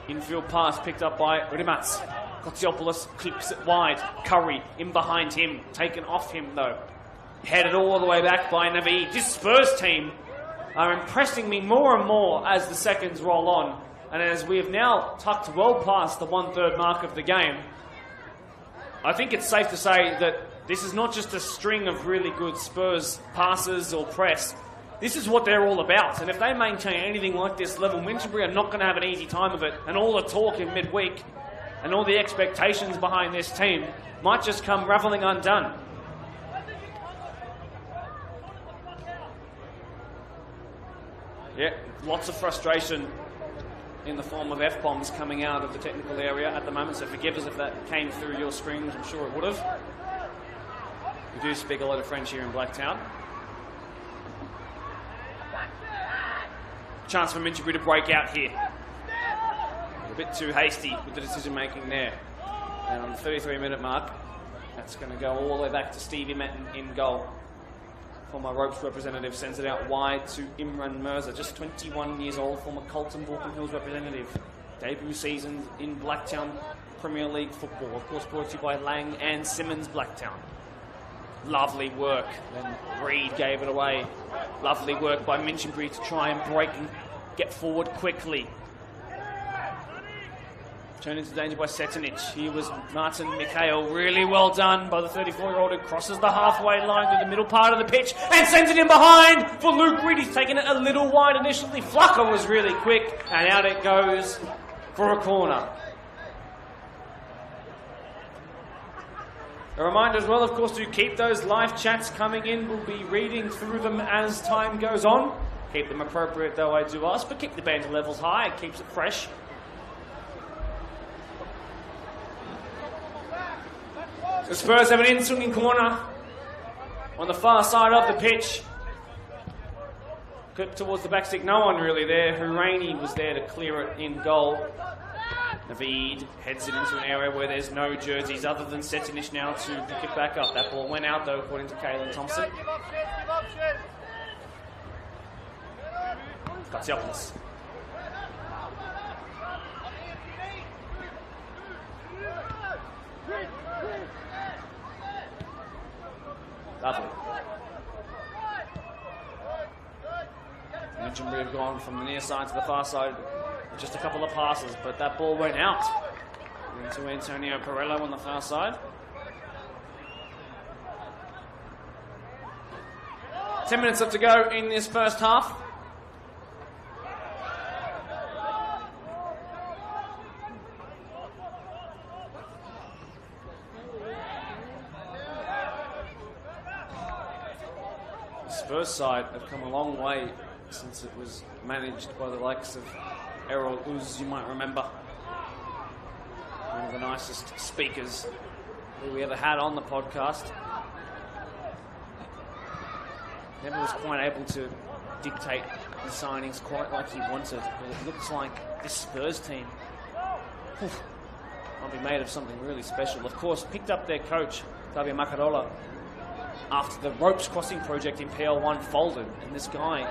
Infield pass picked up by Rimats. Kotsiopoulos clips it wide. Curry in behind him. Taken off him though. Headed all the way back by Naveed. This Spurs team are impressing me more and more as the seconds roll on. And as we have now tucked well past the 1/3 mark of the game, I think it's safe to say that this is not just a string of really good Spurs passes or press. This is what they're all about, and if they maintain anything like this level, Minchinbury are not going to have an easy time of it, and all the talk in midweek And all the expectations behind this team might just come ravelling undone. Yeah, lots of frustration in the form of F-bombs coming out of the technical area at the moment, so forgive us if that came through your screens. I'm sure it would have. We do speak a lot of French here in Blacktown. Chance for Minchinbury to break out here. A bit too hasty with the decision making there. And on the 33-minute mark, that's going to go all the way back to Stevie Metten in goal. Former Ropes representative sends it out wide to Imran Mirza, just 21 years old, former Colton Walking Hills representative. Debut season in Blacktown Premier League football, of course brought to you by Laing and Simmons Blacktown. Lovely work, then Reed gave it away. Lovely work by Minchinbury to try and break and get forward quickly. Turned into danger by Setinic. Here was Martin Mikhail. Really well done by the 34-year-old who crosses the halfway line to the middle part of the pitch and sends it in behind for Luke Reed. He's taken it a little wide initially. Flucker was really quick and out it goes for a corner. A reminder as well, of course, to keep those live chats coming in. We'll be reading through them as time goes on. Keep them appropriate, though, I do ask, but keep the banter levels high. It keeps it fresh. The Spurs have an in-swinging corner on the far side of the pitch. Clipped towards the back stick. No one really there. Huraini was there to clear it in goal. Naveed heads it into an area where there's no jerseys other than Setinic now to pick it back up. That ball went out though, according to Kalen Thompson. Katsiopoulos. Lovely. Minchinbury have gone from the near side to the far side. Just a couple of passes, but that ball went out into Antonio Perello on the far side. 10 minutes left to go in this first half. The Spurs side have come a long way since it was managed by the likes of Errol Uz, you might remember. One of the nicest speakers that we ever had on the podcast. Never was quite able to dictate the signings quite like he wanted. But it looks like this Spurs team might be made of something really special. Of course, picked up their coach, Fabio Macarola, after the ropes crossing project in PL1 folded. And this guy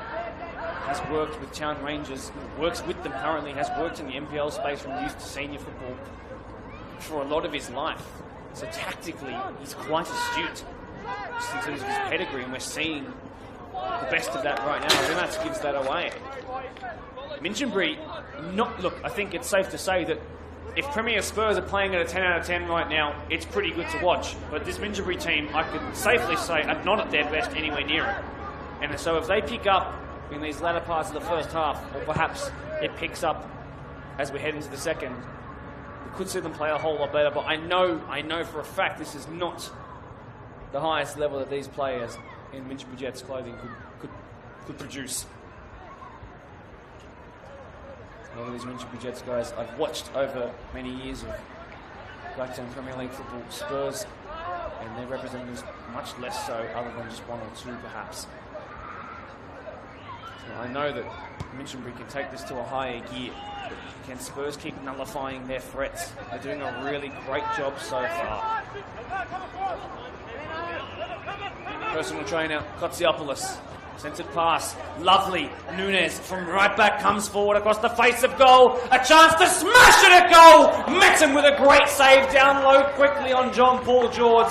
has worked with Town Rangers, works with them currently, has worked in the NPL space from youth to senior football for a lot of his life. So tactically, he's quite astute just in terms of his pedigree, and we're seeing the best of that right now. Rimats gives that away. Minchinbury, look, I think it's safe to say that if Premier Spurs are playing at a 10 out of 10 right now, it's pretty good to watch. But this Minchinbury team, I could safely say, are not at their best anywhere near it. And so if they pick up in these latter parts of the first half, or perhaps it picks up as we head into the second, we could see them play a whole lot better. But I know for a fact this is not the highest level that these players in Minchinbury Jets clothing could produce. A lot of these Minchinbury Jets guys I've watched over many years of Blacktown Premier League football, Spurs, and their representatives much less so, other than just one or two perhaps. So I know that Minchinbury can take this to a higher gear. Can Spurs keep nullifying their threats? They're doing a really great job so far. Personal trainer, Kotsiopoulos. Centered pass. Lovely. Nunes from right back comes forward across the face of goal. A chance to smash it at goal. Metten with a great save down low quickly on John Paul George.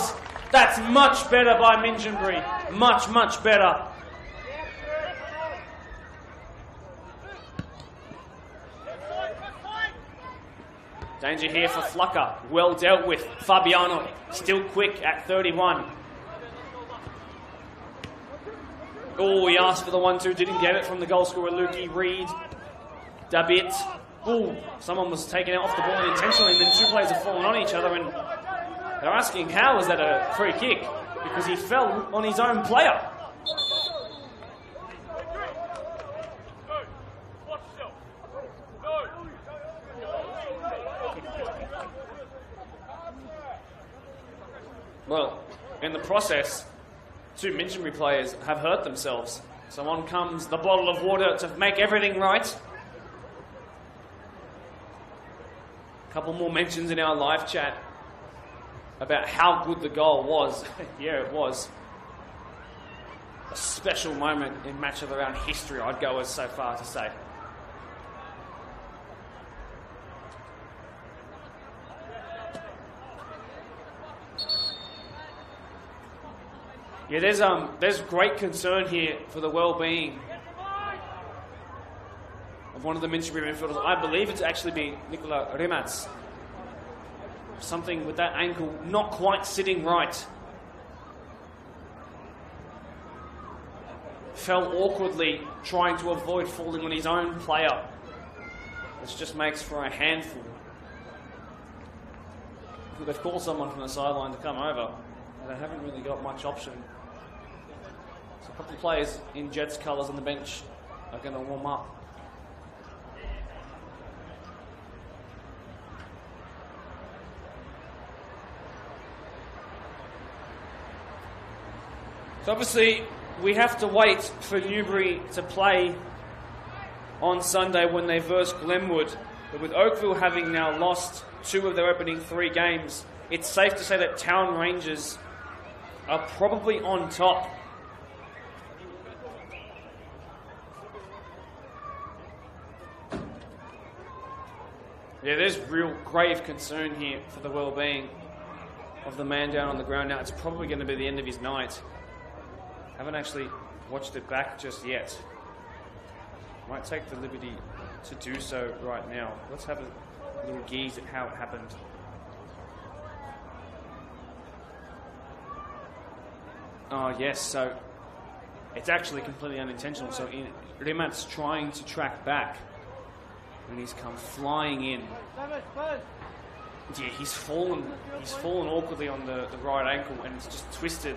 That's much better by Minchinbury. Much, much better. Danger here for Flucker. Well dealt with. Fabiano still quick at 31. Oh, he asked for the 1-2, didn't get it from the goal scorer, Lukey Reed. Dabit. Ooh, someone was taken out off the ball intentionally, and then two players have fallen on each other, and they're asking how is that a free kick? Because he fell on his own player. Well, in the process, two Minchinbury players have hurt themselves. So on comes the bottle of water to make everything right. A couple more mentions in our live chat about how good the goal was. Yeah, it was. A special moment in Match of the Round history, I'd go as so far to say. Yeah, there's great concern here for the well-being of one of the Minchinbury midfielders. I believe it's actually been Nicola Remats. Something with that ankle not quite sitting right. Fell awkwardly, trying to avoid falling on his own player. This just makes for a handful. They've called someone from the sideline to come over. They haven't really got much option. So a couple of players in Jets colours on the bench are going to warm up. So obviously we have to wait for Newbury to play on Sunday when they verse Glenwood. But with Oakville having now lost 2 of their opening 3 games, it's safe to say that Town Rangers are probably on top. Yeah, there's real grave concern here for the well-being of the man down on the ground now. It's probably going to be the end of his night. Haven't actually watched it back just yet. Might take the liberty to do so right now. Let's have a little gaze at how it happened. Oh yes, so it's actually completely unintentional. So Rimat's trying to track back, and he's come flying in. Yeah, he's fallen awkwardly on the right ankle, and it's just twisted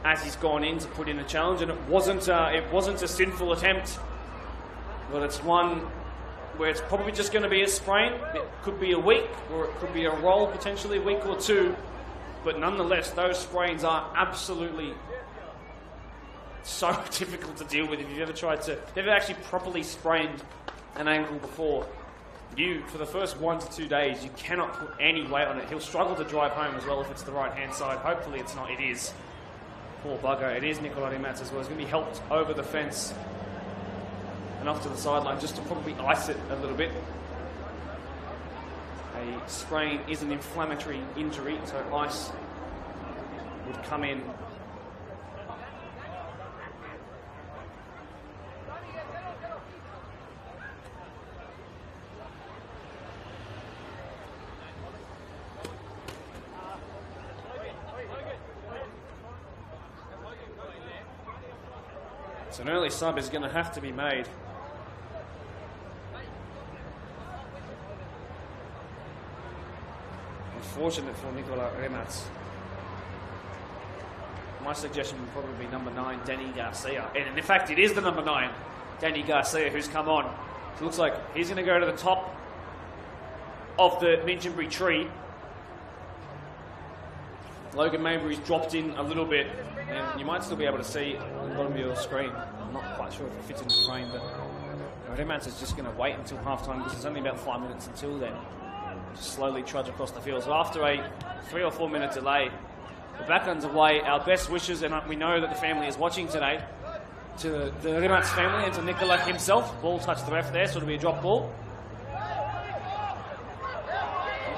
as he's gone in to put in a challenge. And it wasn't a sinful attempt, but it's one where it's probably just going to be a sprain. It could be a week, or it could be a roll, potentially a week or 2. But nonetheless, those sprains are absolutely so difficult to deal with. If you've ever actually properly sprained an ankle before, for the first 1 to 2 days, you cannot put any weight on it. He'll struggle to drive home as well if it's the right-hand side. Hopefully it's not. It is. Poor bugger. It is Nicola Remats as well. He's going to be helped over the fence and off to the sideline just to probably ice it a little bit. A sprain is an inflammatory injury, so ice would come in. So an early sub is going to have to be made. Unfortunate for Nicola Remats. My suggestion would probably be number 9, Danny Garcia. And in fact, it is the number 9, Danny Garcia, who's come on. It looks like he's going to go to the top of the Minchinbury tree. Logan Mabry's dropped in a little bit, and you might still be able to see on the bottom of your screen. I'm not quite sure if it fits into the frame, but Remats is just going to wait until half-time because it's only about 5 minutes until then. Just slowly trudge across the field. So after a 3 or 4 minute delay, we're back underway. Our best wishes, and we know that the family is watching today, to the Remats family and to Nicola himself. Ball touched the ref there, so it'll be a drop ball. And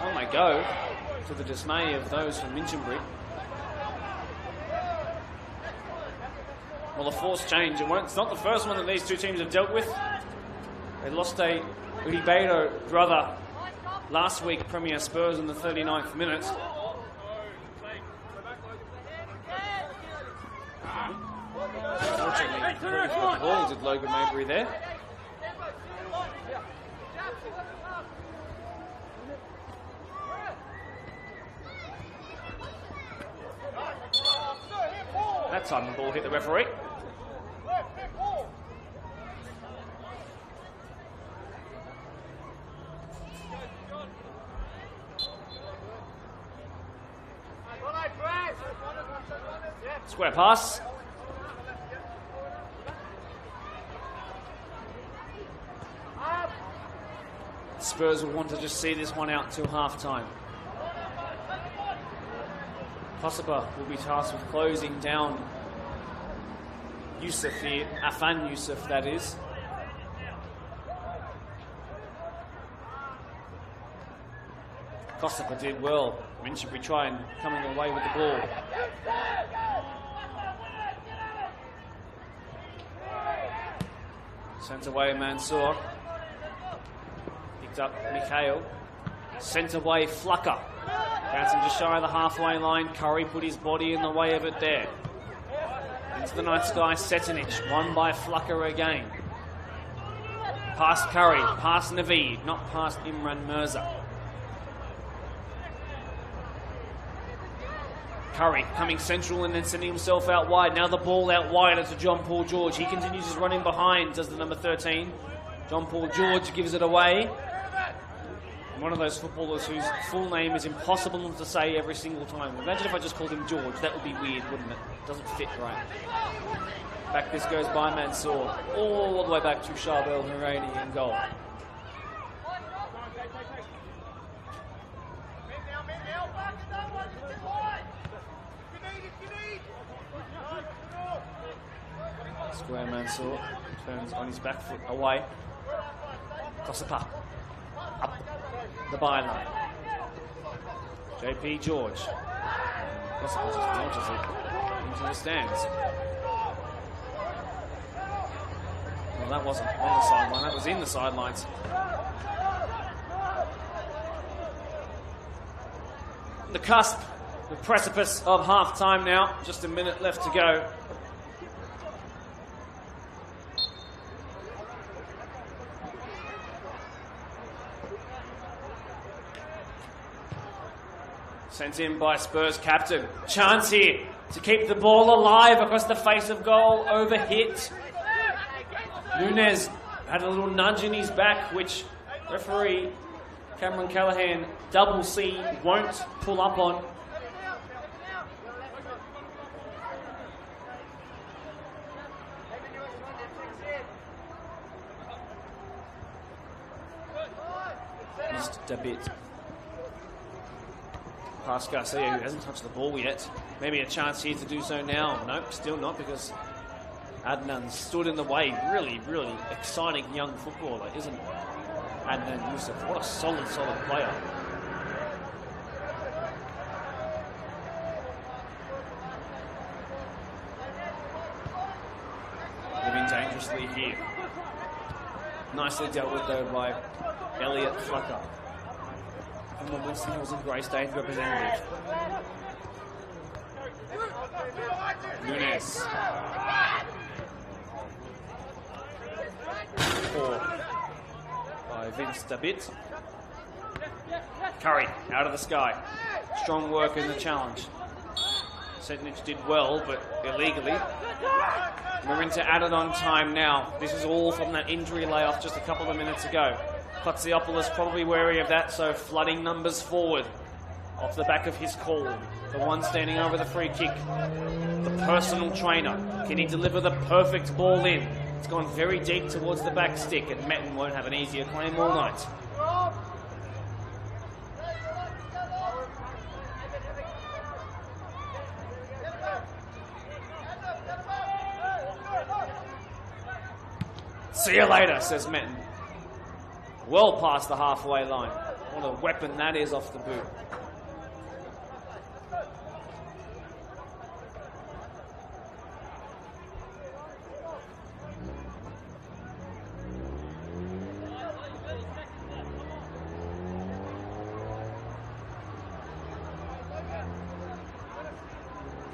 on they go, to the dismay of those from Minchinbury. Well, a forced change. It's not the first one that these two teams have dealt with. They lost a Ribeiro brother last week, Premier Spurs, in the 39th minute. Unfortunately, the ball did Logan Mabry there. That time the ball hit the referee. Square pass. Spurs will want to just see this one out till half-time. Kosopa will be tasked with closing down Yusuf here, Afan Yusuf that is. Kosopa did well. Minchinbury trying coming away with the ball. Sent away Mansour. Picked up Mikhail. Sent away Flucker. Bouncing just shy of the halfway line. Curry put his body in the way of it there. Into the night sky, Setanich. Won by Flucker again. Past Curry. Past Naveed. Not past Imran Mirza. Curry coming central and then sending himself out wide. Now the ball out wide to John Paul George. He continues his running behind, does the number 13. John Paul George gives it away. One of those footballers whose full name is impossible to say every single time. Imagine if I just called him George. That would be weird, wouldn't it? Doesn't fit right. Back this goes by Mansour. All the way back to Charbel Horaini in goal. Square Mansour turns on his back foot away. Kosopa up the byline. JP George. Kosopa just launches it into the stands. Well, that wasn't on the sideline, that was in the sidelines. The cusp, the precipice of half time now. Just a minute left to go. Sent in by Spurs captain. Chance here to keep the ball alive across the face of goal. Overhit. Nunez had a little nudge in his back, which referee Cameron Callaghan, double C, won't pull up on. Just a bit. Past Garcia, who hasn't touched the ball yet. Maybe a chance here to do so now. Nope, still not, because Adnan stood in the way. Really, really exciting young footballer, isn't Adnan Yusuf? What a solid, solid player. Living dangerously here. Nicely dealt with, though, by Elliot Flucker. And the Winston Hills and Grey State representative. Nunez. Four by Vince Dabit. Curry out of the sky. Strong work in the challenge. Setanich did well, but illegally. We're into added on time now. This is all from that injury layoff just a couple of minutes ago. Kotziopoulos probably wary of that, so flooding numbers forward off the back of his call. The one standing over the free kick. The personal trainer. Can he deliver the perfect ball in? It's gone very deep towards the back stick, and Metten won't have an easier claim all night. See you later, says Metten. Well past the halfway line. What a weapon that is off the boot.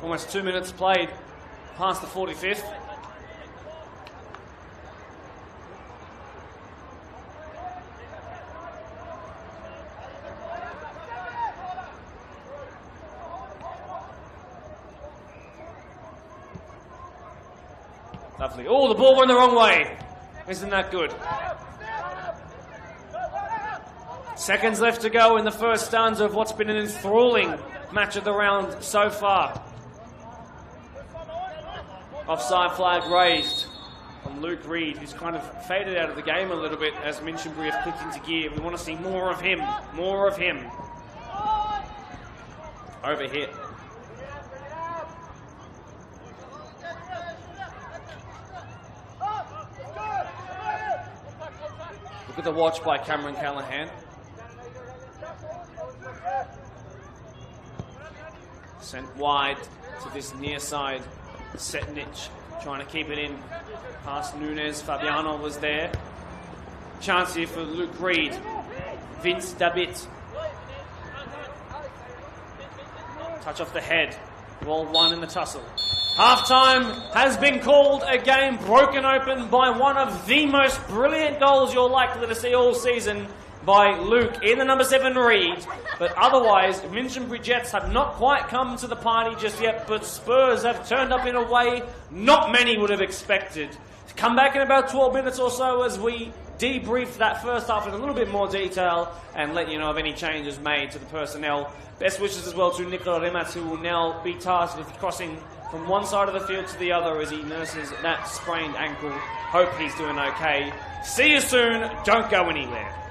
Almost 2 minutes played past the 45th. Lovely. Oh, the ball went the wrong way. Isn't that good? Seconds left to go in the first stanza of what's been an enthralling match of the round so far. Offside flag raised on Luke Reed, who's kind of faded out of the game a little bit as Minchinbury have kicked into gear. We want to see more of him. More of him. Over hit. Look at the watch by Cameron Callahan. Sent wide to this near side. Setnich trying to keep it in. Past Nunes. Fabiano was there. Chance here for Luke Reed. Vince Dabit. Touch off the head. Ball one in the tussle. Half-time has been called, a game broken open by one of the most brilliant goals you're likely to see all season by Luke in the number 7 Reed. But otherwise, Minchinbury Jets have not quite come to the party just yet, but Spurs have turned up in a way not many would have expected. Come back in about 12 minutes or so as we debrief that first half in a little bit more detail and let you know of any changes made to the personnel. Best wishes as well to Nicola Rematz, who will now be tasked with crossing from one side of the field to the other as he nurses that sprained ankle. Hope he's doing okay. See you soon. Don't go anywhere.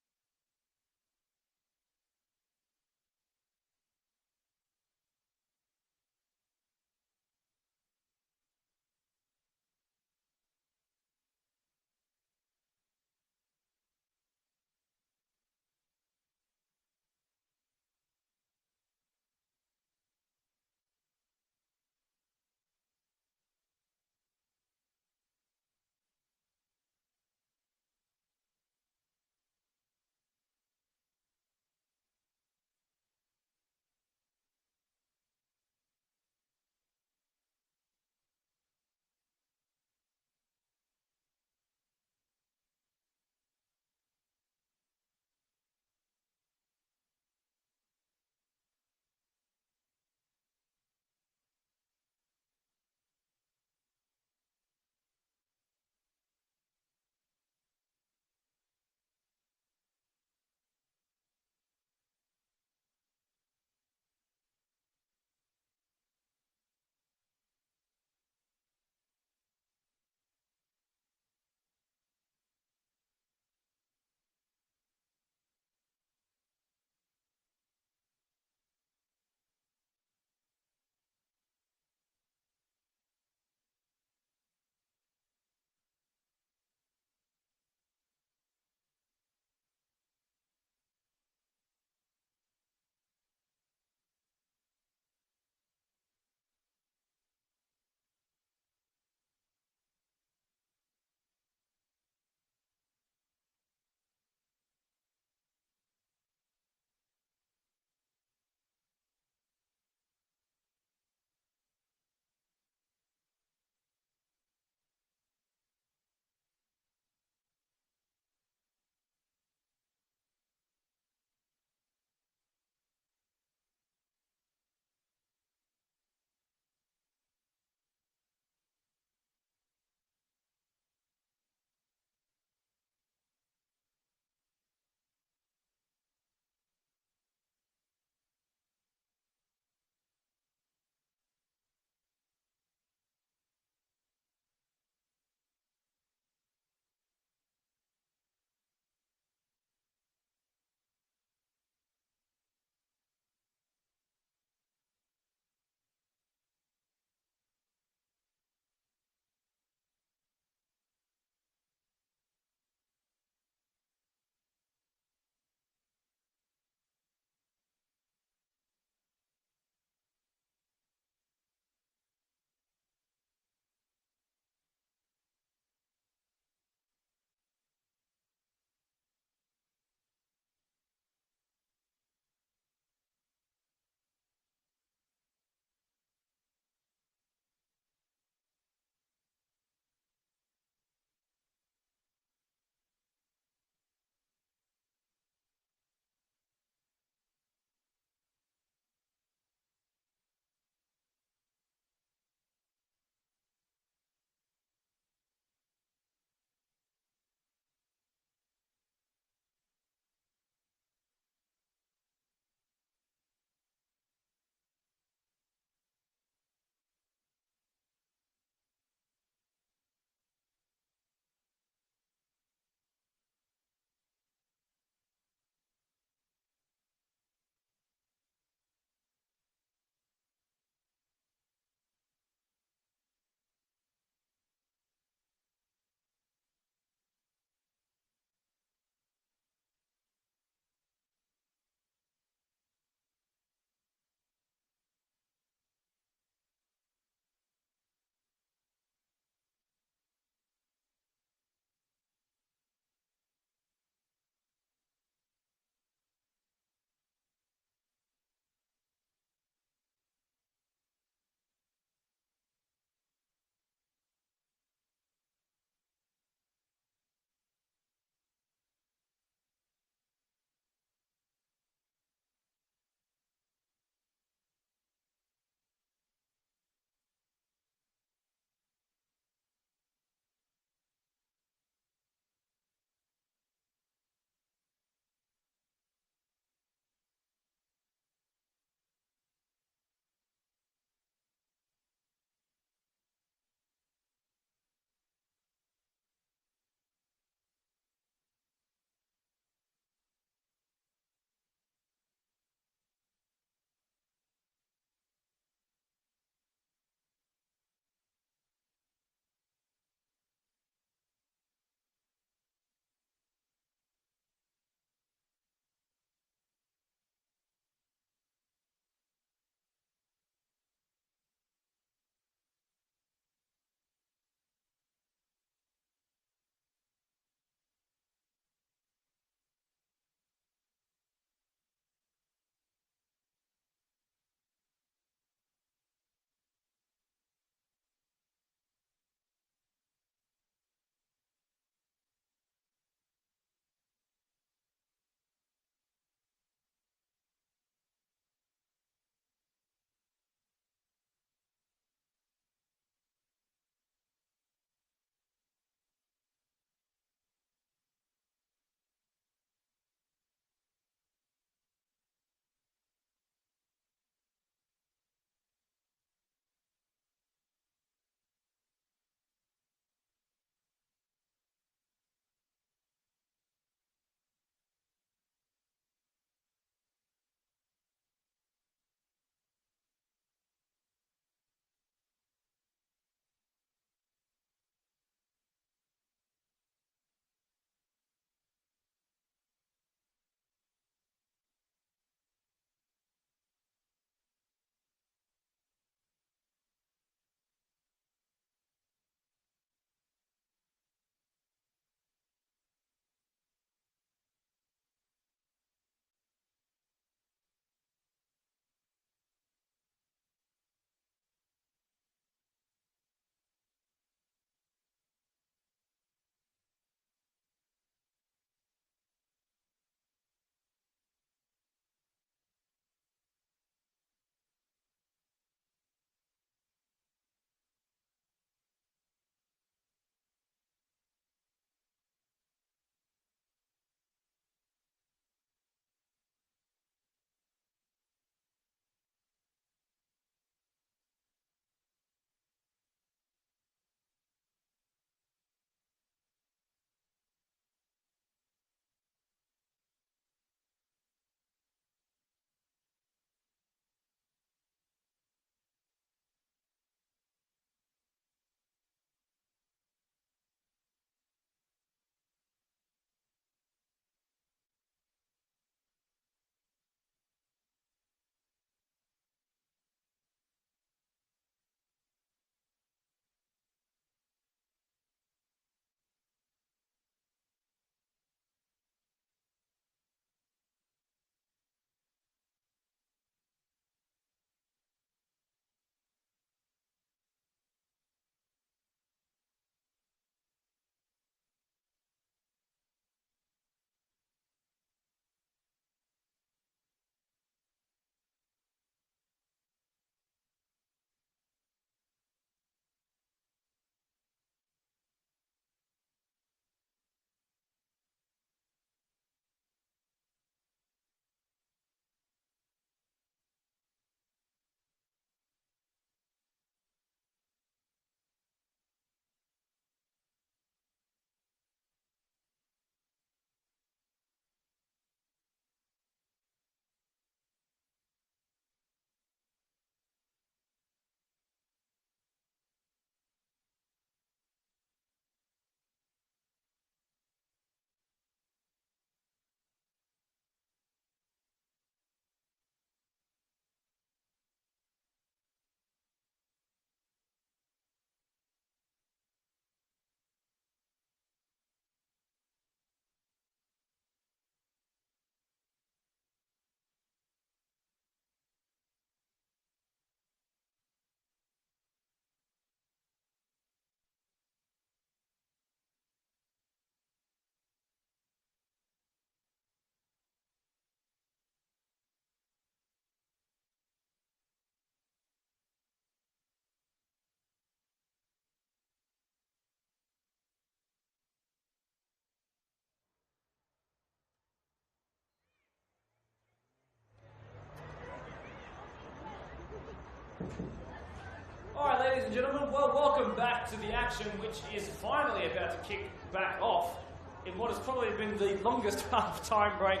Alright, ladies and gentlemen, well, welcome back to the action, which is finally about to kick back off in what has probably been the longest half-time break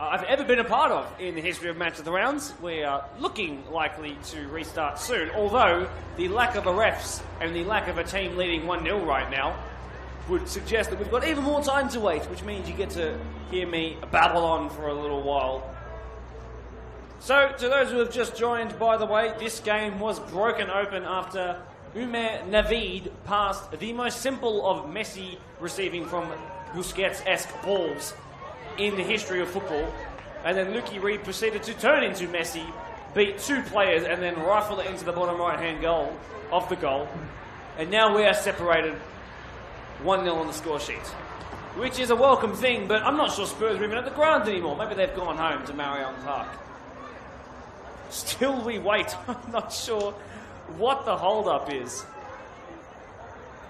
I've ever been a part of in the history of Match of the Rounds. We are looking likely to restart soon, although the lack of a refs and the lack of a team leading 1-0 right now would suggest that we've got even more time to wait, which means you get to hear me babble on for a little while. So, to those who have just joined, by the way, this game was broken open after Umer Navid passed the most simple of Messi receiving from Busquets-esque balls in the history of football. And then Lucky Reed proceeded to turn into Messi, beat two players, and then rifle it into the bottom right-hand goal of the goal. And now we are separated 1-0 on the score sheet, which is a welcome thing, but I'm not sure Spurs are even at the ground anymore. Maybe they've gone home to Marion Park. Still we wait. I'm not sure what the hold-up is.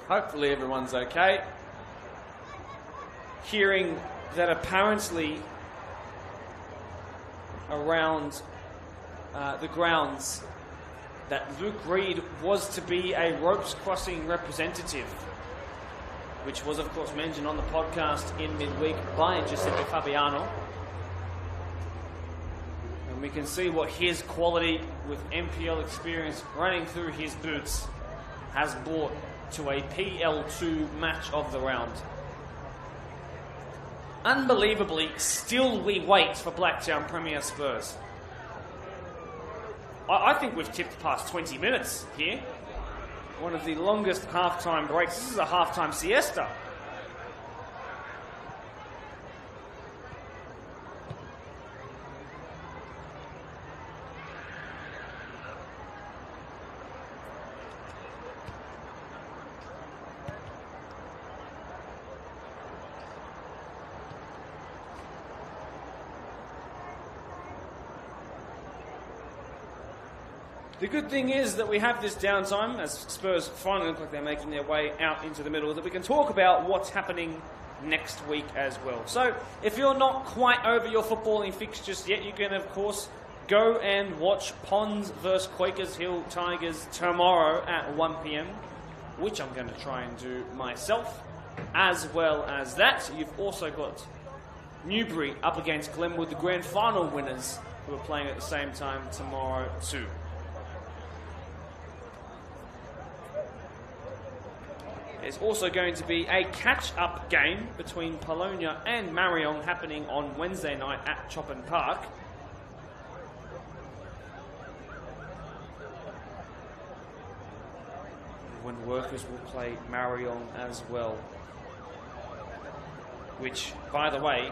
Hopefully everyone's okay. Hearing that apparently around the grounds that Luke Reed was to be a ropes crossing representative, which was of course mentioned on the podcast in midweek by Giuseppe Fabiano. And we can see what his quality with MPL experience running through his boots has brought to a PL2 match of the round. Unbelievably, still we wait for Blacktown Premier Spurs. I think we've tipped past 20 minutes here. One of the longest half-time breaks. This is a half-time siesta. The good thing is that we have this downtime, as Spurs finally look like they're making their way out into the middle, that we can talk about what's happening next week as well. So, if you're not quite over your footballing fixtures yet, you can, of course, go and watch Ponds vs Quakers Hill Tigers tomorrow at 1 p.m, which I'm going to try and do myself. As well as that, you've also got Newbury up against Glenwood, the grand final winners, who are playing at the same time tomorrow too. There's also going to be a catch-up game between Polonia and Marion happening on Wednesday night at Chopin Park. When Workers will play Marion as well. Which, by the way,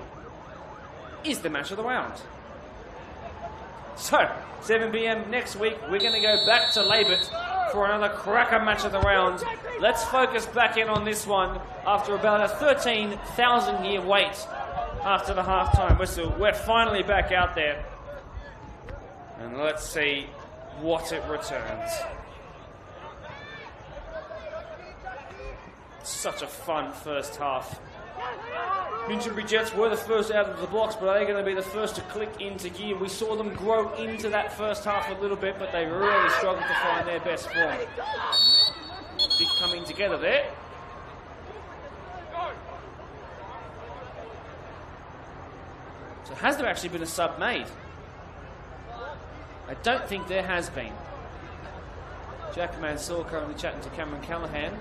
is the match of the round. So, 7 p.m. next week, we're going to go back to Labert for another cracker match of the round. Let's focus back in on this one after about a 13,000-year wait after the half-time whistle. We're finally back out there. And let's see what it returns. Such a fun first half. Minchinbury Jets were the first out of the blocks, but are they going to be the first to click into gear? We saw them grow into that first half a little bit, but they really struggled to find their best form. Big coming together there. So has there actually been a sub made? I don't think there has been. Jack Mansour currently chatting to Cameron Callahan.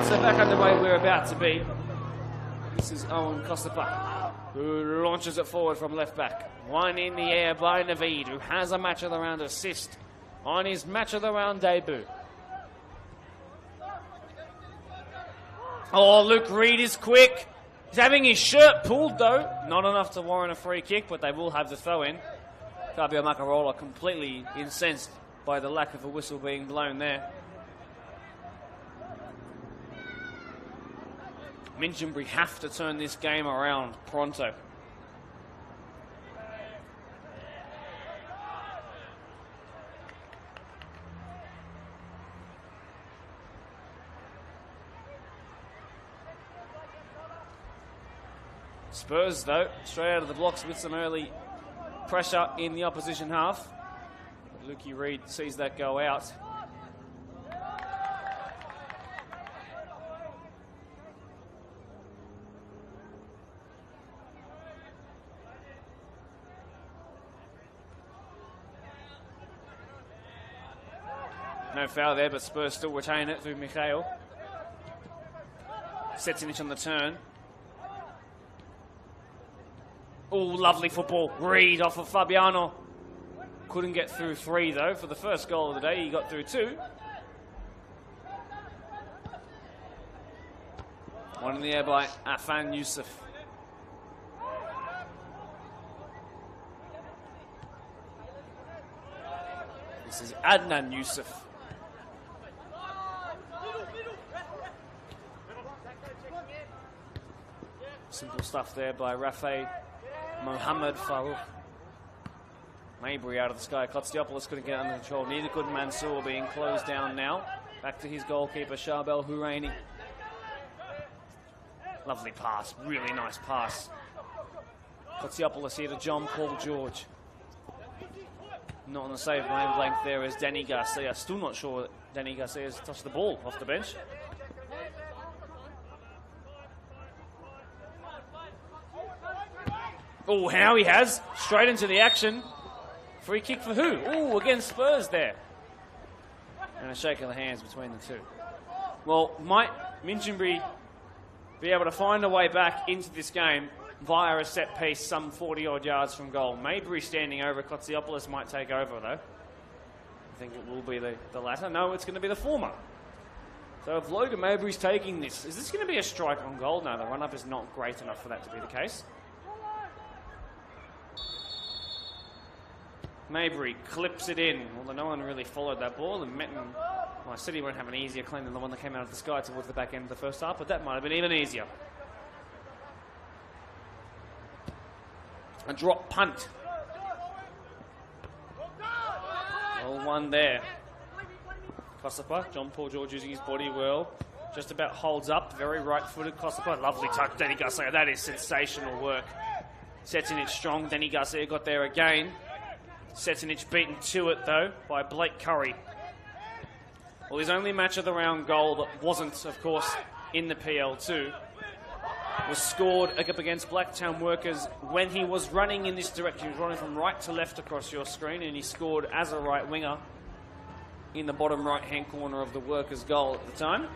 So back underway we're about to be. This is Owen Kostapa, who launches it forward from left back. One in the air by Navid, who has a match of the round assist on his match of the round debut. Oh, Luke Reed is quick. He's having his shirt pulled though. Not enough to warrant a free kick, but they will have the throw in. Fabio Macarola completely incensed by the lack of a whistle being blown there. Minchinbury have to turn this game around pronto. Spurs, though, straight out of the blocks with some early pressure in the opposition half. Lukey Reid sees that go out. No foul there, but Spurs still retain it through Mikhail. Setinic on the turn. Oh, lovely football. Reid off of Fabiano. Couldn't get through 3, though. For the first goal of the day, he got through 2. One in the air by Afan Youssef. This is Adnan Youssef. Simple stuff there by Rafe Mohammed Farouk. Maybury out of the sky. Kotsiopolis couldn't get under control. Neither could Mansour, being closed down now. Back to his goalkeeper, Sharbel Huraini. Lovely pass. Really nice pass. Kotsiopolis here to John Paul George. Not on the same wavelength there as Danny Garcia. Still not sure that Danny Garcia has touched the ball off the bench. Oh, now he has. Straight into the action. Free kick for who? Oh, against Spurs there. And a shake of the hands between the two. Well, might Minchinbury be able to find a way back into this game via a set piece some 40-odd yards from goal? Maybury standing over. Kotsiopolis might take over, though. I think it will be the latter. No, it's going to be the former. So if Logan Maybury's taking this, is this going to be a strike on goal? No, the run-up is not great enough for that to be the case. Maybury clips it in, although no one really followed that ball, and Metten, well, City won't have an easier claim than the one that came out of the sky towards the back end of the first half, but that might have been even easier. A drop punt. Well, one there. Kossapa, John Paul George using his body well, just about holds up, very right-footed. Kossapa, lovely touch, Danny Garcia, that is sensational work. Sets in it strong, Danny Garcia got there again. Setinic beaten to it, though, by Blake Curry. Well, his only match of the round goal that wasn't, of course, in the PL2 was scored up against Blacktown Workers when he was running in this direction. He was running from right to left across your screen, and he scored as a right winger in the bottom right-hand corner of the Workers' goal at the time.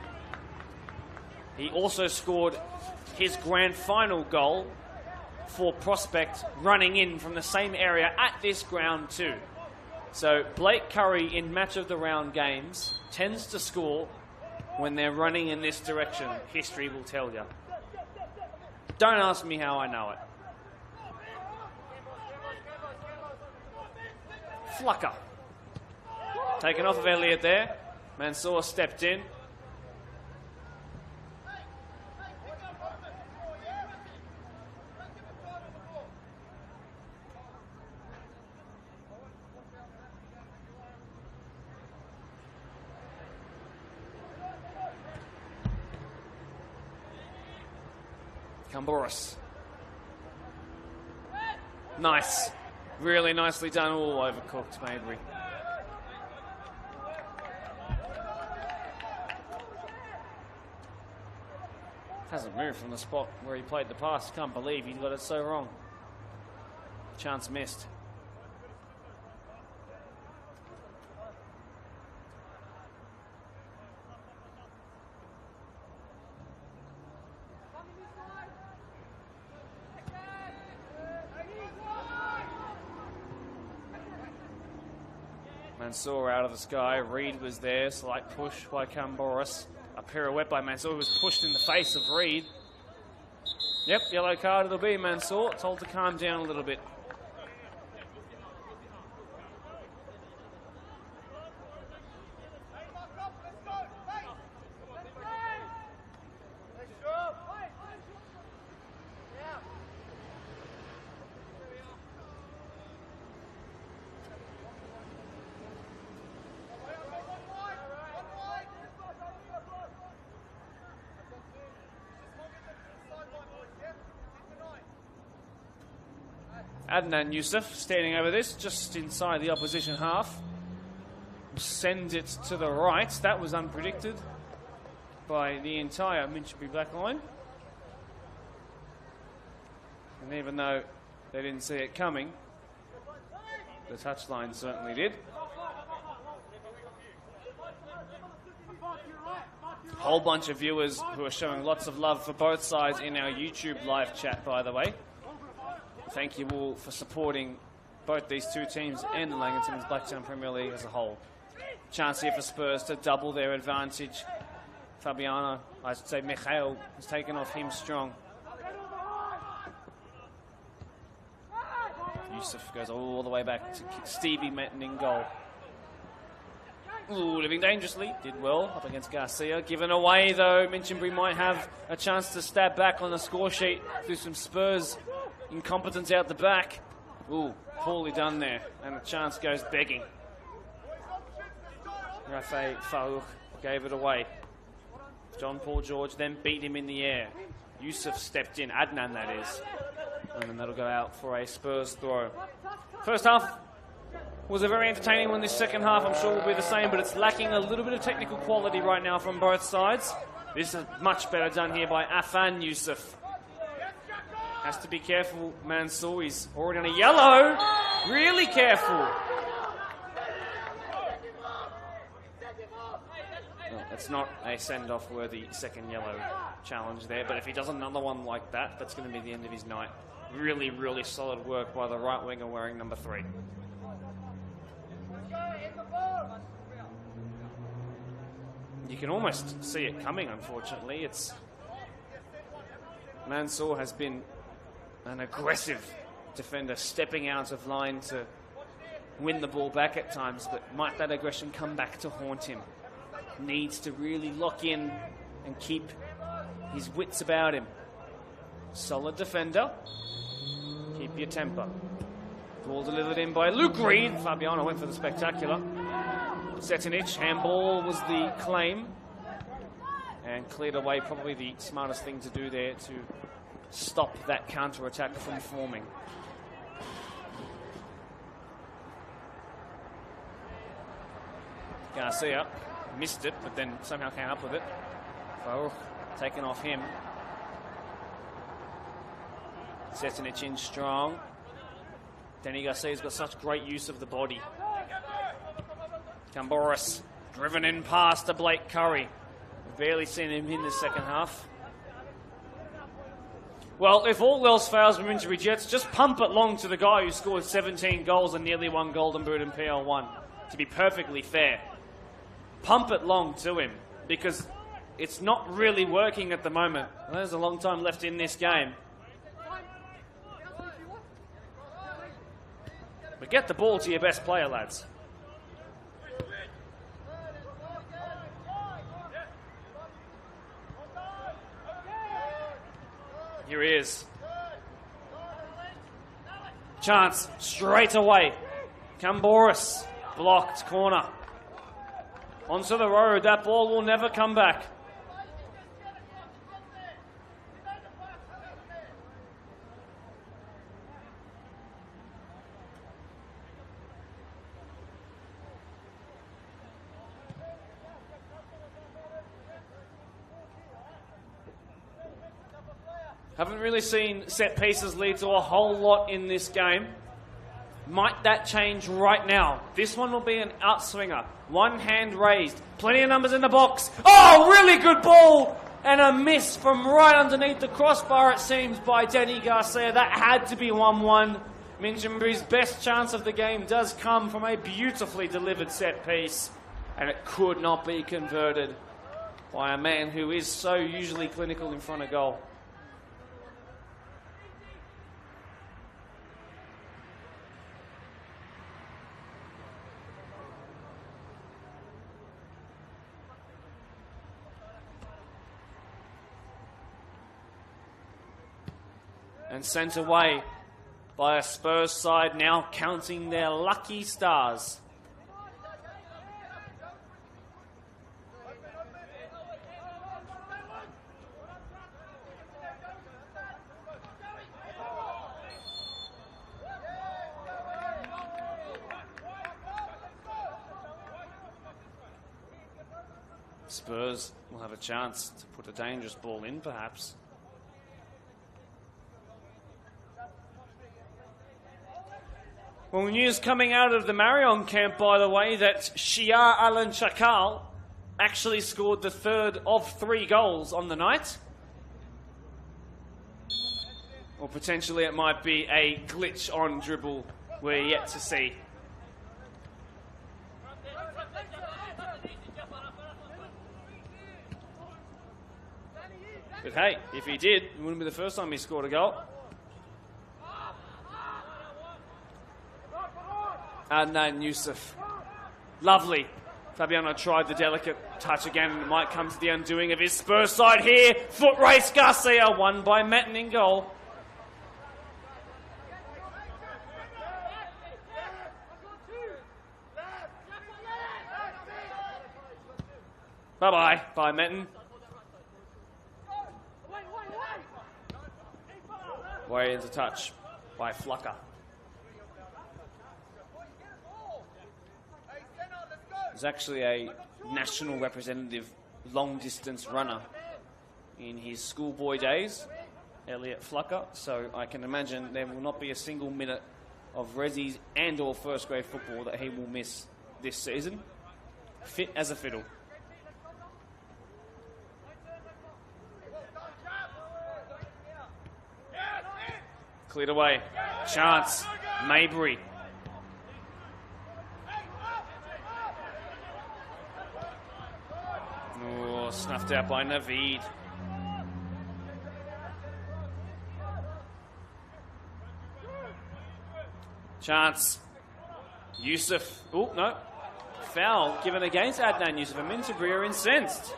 He also scored his grand final goal for Prospect running in from the same area at this ground too. So Blake Curry in match of the round games tends to score when they're running in this direction. History will tell you. Don't ask me how I know it. Flucker. Taken off of Elliott there. Mansour stepped in. Camboris. Nice. Really nicely done. All overcooked, Maybury. Hasn't moved from the spot where he played the pass. Can't believe he got it so wrong. Chance missed. Mansour out of the sky. Reid was there. Slight push by Camboris. A pirouette by Mansour, who was pushed in the face of Reid. Yep, yellow card it'll be. Mansour told to calm down a little bit. Adnan Youssef standing over this, just inside the opposition half. Send it to the right. That was unpredicted by the entire Minchinbury Black line. And even though they didn't see it coming, the touchline certainly did. Whole bunch of viewers who are showing lots of love for both sides in our YouTube live chat, by the way. Thank you all for supporting both these two teams and the Laing Simmons Blacktown Premier League as a whole. Chance here for Spurs to double their advantage. Fabiano, I should say Mikhail, has taken off him strong. Youssef goes all the way back to Stevie Metten in goal. Ooh, living dangerously. Did well up against Garcia. Given away, though. Minchinbury might have a chance to stab back on the score sheet through some Spurs incompetence out the back. Ooh, poorly done there. And the chance goes begging. Rafael Farouk gave it away. John Paul George then beat him in the air. Youssef stepped in. Adnan, that is. And then that'll go out for a Spurs throw. First half was a very entertaining one. This second half, I'm sure, will be the same, but it's lacking a little bit of technical quality right now from both sides. This is much better done here by Afan Youssef. Has to be careful, Mansour. He's already on a yellow. Really careful. Well, it's not a send-off worthy second yellow challenge there, but if he does another one like that, that's going to be the end of his night. Really, really solid work by the right winger wearing number 3. You can almost see it coming, unfortunately. Mansour has been an aggressive defender, stepping out of line to win the ball back at times, but might that aggression come back to haunt him? Needs to really lock in and keep his wits about him. Solid defender. Keep your temper. Ball delivered in by Luke Reed. Fabiano went for the spectacular. Setinic, handball was the claim. And cleared away, probably the smartest thing to do there to stop that counter-attack from forming. Garcia missed it, but then somehow came up with it. Farouk taken off him. Setinic in strong. Danny Garcia's got such great use of the body. Camboris driven in past to Blake Curry. Barely seen him in the second half. Well, if all else fails from Minchinbury Jets, just pump it long to the guy who scored 17 goals and nearly won Golden Boot in PL1. To be perfectly fair. Pump it long to him, because it's not really working at the moment. There's a long time left in this game. But get the ball to your best player, lads. Here he is. Chance straight away. Camboris blocked corner. Onto the road. That ball will never come back. Haven't really seen set pieces lead to a whole lot in this game. Might that change right now? This one will be an outswinger. One hand raised. Plenty of numbers in the box. Oh, really good ball! And a miss from right underneath the crossbar, it seems, by Danny Garcia. That had to be 1-1. Minchinbury's best chance of the game does come from a beautifully delivered set piece. And it could not be converted by a man who is so usually clinical in front of goal. And sent away by a Spurs side now counting their lucky stars. Spurs will have a chance to put a dangerous ball in, perhaps. Well, news coming out of the Marion camp, by the way, that Shia Alan Chakal actually scored the third of 3 goals on the night. Or potentially it might be a glitch on dribble we're yet to see. But hey, if he did, it wouldn't be the first time he scored a goal. Adnan Youssef. Lovely. Fabiano tried the delicate touch again, and it might come to the undoing of his Spurs side here. Foot race Garcia, won by Metten in goal. Bye-bye, by Metten. Way into touch by Flucker. He's actually a national representative long-distance runner in his schoolboy days, Elliot Flucker, so I can imagine there will not be a single minute of Resi's and or first grade football that he will miss this season. Fit as a fiddle. Cleared away. Chance. Maybury. Oh, snuffed out by Naveed. Chance. Youssef. Oh, no. Foul given against Adnan Youssef. And Minchinbury are incensed.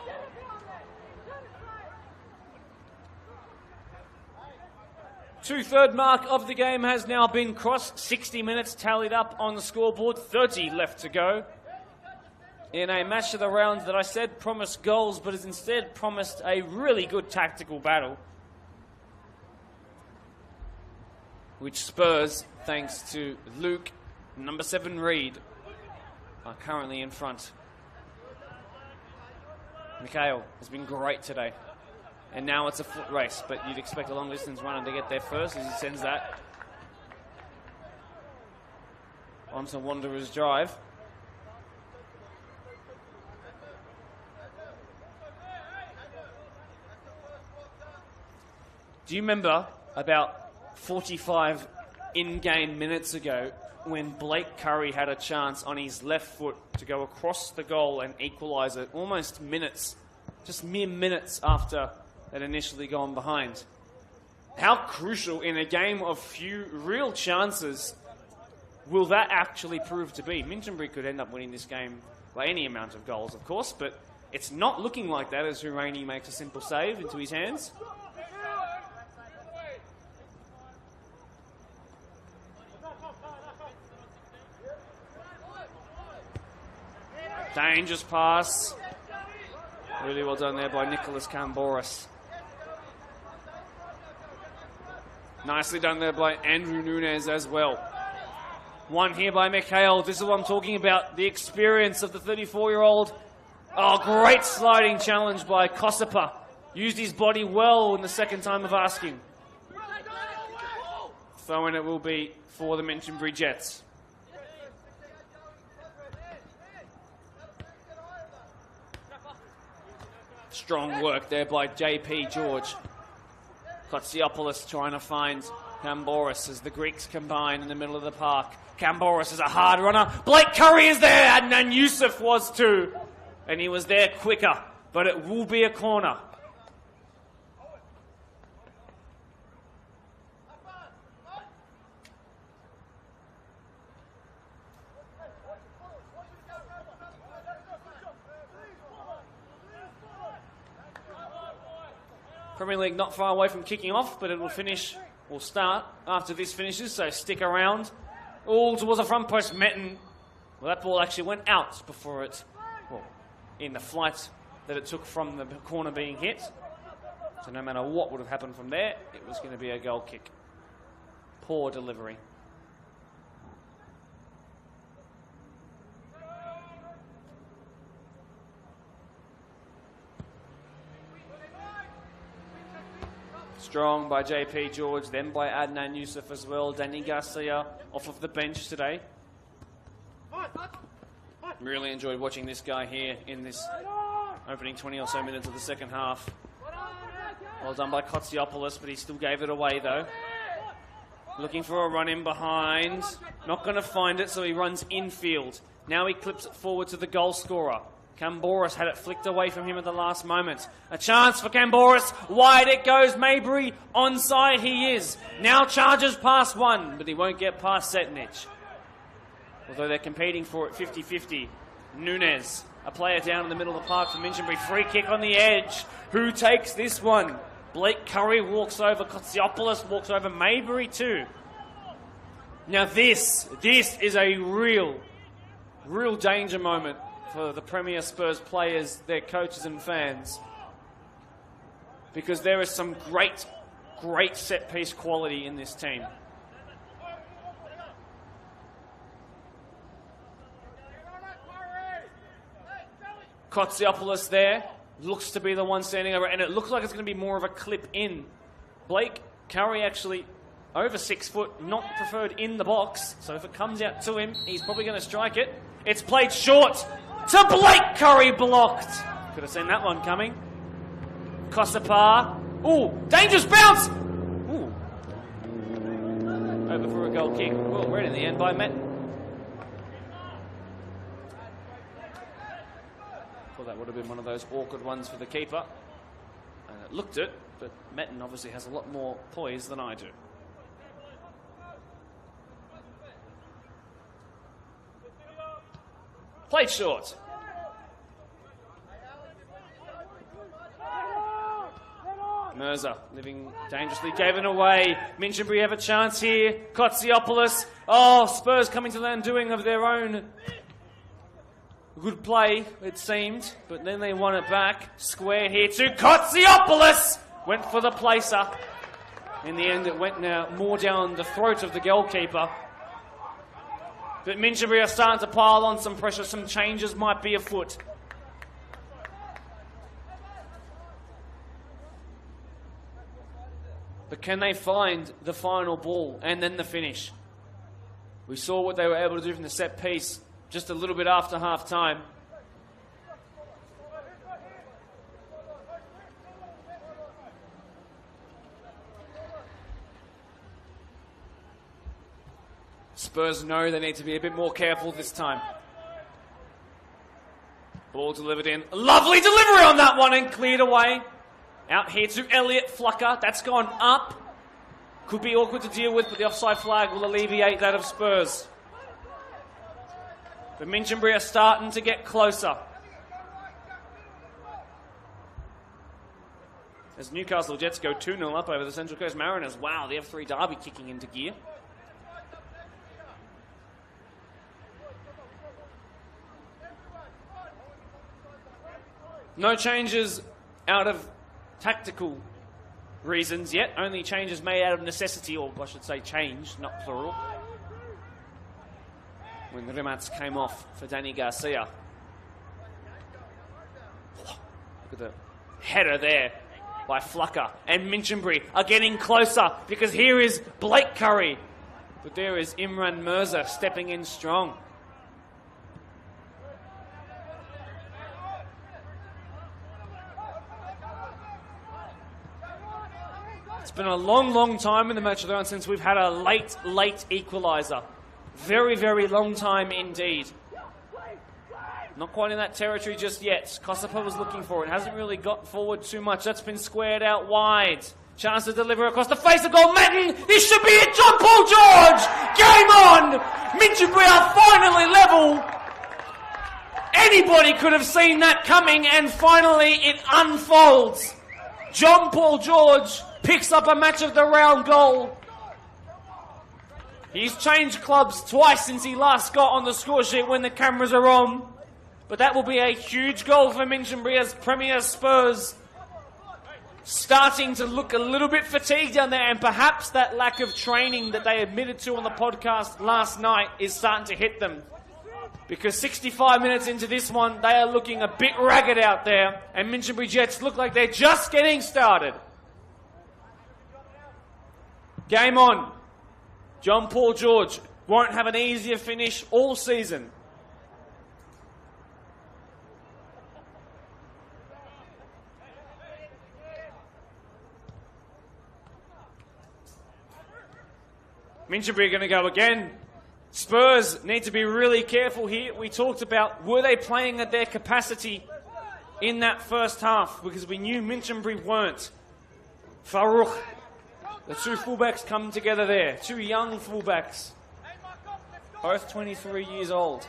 Two-third mark of the game has now been crossed. 60 minutes tallied up on the scoreboard. 30 left to go. In a match of the round that I said promised goals, but has instead promised a really good tactical battle. Which Spurs, thanks to Luke, number 7 Reed, are currently in front. Mikhail has been great today. And now it's a foot race, but you'd expect a long-distance runner to get there first as he sends that onto Wanderers' drive. Do you remember about 45 in-game minutes ago when Blake Curry had a chance on his left foot to go across the goal and equalise it almost minutes, just mere minutes after had initially gone behind? How crucial in a game of few real chances will that actually prove to be? Minchinbury could end up winning this game by any amount of goals, of course, but it's not looking like that as Huraini makes a simple save into his hands. Dangerous pass. Really well done there by Nicholas Camboris. Nicely done there by Andrew Nunes as well. One here by Mikhail. This is what I'm talking about. The experience of the 34-year-old. Oh, great sliding challenge by Kossipa. Used his body well in the second time of asking. Throw-in it will be for the Minchinbury Jets. Strong work there by JP George. Kotsiopoulos trying to find Camboris as the Greeks combine in the middle of the park. Camboris is a hard runner. Blake Curry is there, and Youssef was too. And he was there quicker, but it will be a corner. Premier League not far away from kicking off, but it will finish, or start, after this finishes, so stick around. All towards the front post, Metten. Well, that ball actually went out before it, well, in the flight that it took from the corner being hit. So no matter what would have happened from there, it was going to be a goal kick. Poor delivery. strong by JP George, then by Adnan Youssef as well. Danny Garcia off of the bench today. Really enjoyed watching this guy here in this opening 20 or so minutes of the second half. Well done by Kotsiopoulos, but he still gave it away though. Looking for a run in behind. Not going to find it, so he runs infield. Now he clips it forward to the goal scorer. Camboris had it flicked away from him at the last moment. A chance for Camboris. Wide it goes. Maybury onside he is. Now charges past one, but he won't get past Setnich. Although they're competing for it 50-50. Nunez, a player down in the middle of the park for Minchinbury. Free kick on the edge. Who takes this one? Blake Curry walks over. Kotsiopoulos walks over. Maybury too. Now this is a real danger moment for the Premier Spurs players, their coaches and fans. Because there is some great set-piece quality in this team. Kotsiopoulos there. Looks to be the one standing over, and it looks like it's going to be more of a clip in. Blake Curry actually over 6 foot, not preferred in the box. So if it comes out to him, he's probably going to strike it. It's played short to Blake Curry, blocked. Could have seen that one coming. Kosapar. Ooh, dangerous bounce. Ooh. Over for a goal kick. Well, read in the end by Matt. Well, that would have been one of those awkward ones for the keeper. And it looked it, but Metten obviously has a lot more poise than I do. Played short. Mirza living dangerously, gave it away. Minchinbury have a chance here. Kotsiopoulos. Oh, Spurs coming to the undoing of their own. Good play, it seemed, but then they won it back. Square here to Kotsiopoulos. Went for the placer. In the end, it went now more down the throat of the goalkeeper. But Minchinbury are starting to pile on some pressure. Some changes might be afoot. But can they find the final ball and then the finish? We saw what they were able to do from the set piece just a little bit after half time. Spurs know they need to be a bit more careful this time. Ball delivered in. Lovely delivery on that one and cleared away. Out here to Elliot Flucker. That's gone up. Could be awkward to deal with, but the offside flag will alleviate that of Spurs. But Minchinbury are starting to get closer. As Newcastle Jets go 2-0 up over the Central Coast Mariners. Wow, the F3 derby kicking into gear. No changes out of tactical reasons yet. Only changes made out of necessity, or I should say change, not plural. When Rimats came off for Danny Garcia. Look at the header there by Flucker. And Minchinbury are getting closer because here is Blake Curry. But there is Imran Mirza stepping in strong. It's been a long time in the match of the round since we've had a late equalizer. Very, very long time indeed. Not quite in that territory just yet. Kosapa was looking for it. Hasn't really got forward too much. That's been squared out wide. Chance to deliver across the face of goal. Metten! This should be it! John Paul George! Game on! Minchinbury are finally level. Anybody could have seen that coming, and finally it unfolds. John Paul George picks up a match of the round goal. He's changed clubs twice since he last got on the score sheet when the cameras are on. But that will be a huge goal for Minchinbury as Premier Spurs starting to look a little bit fatigued down there, and perhaps that lack of training that they admitted to on the podcast last night is starting to hit them. Because 65 minutes into this one, they are looking a bit ragged out there, and Minchinbury Jets look like they're just getting started. Game on. John Paul George won't have an easier finish all season. Minchinbury going to go again. Spurs need to be really careful here. We talked about, were they playing at their capacity in that first half? Because we knew Minchinbury weren't. Farouk, the two fullbacks come together there. Two young fullbacks. Both 23 years old.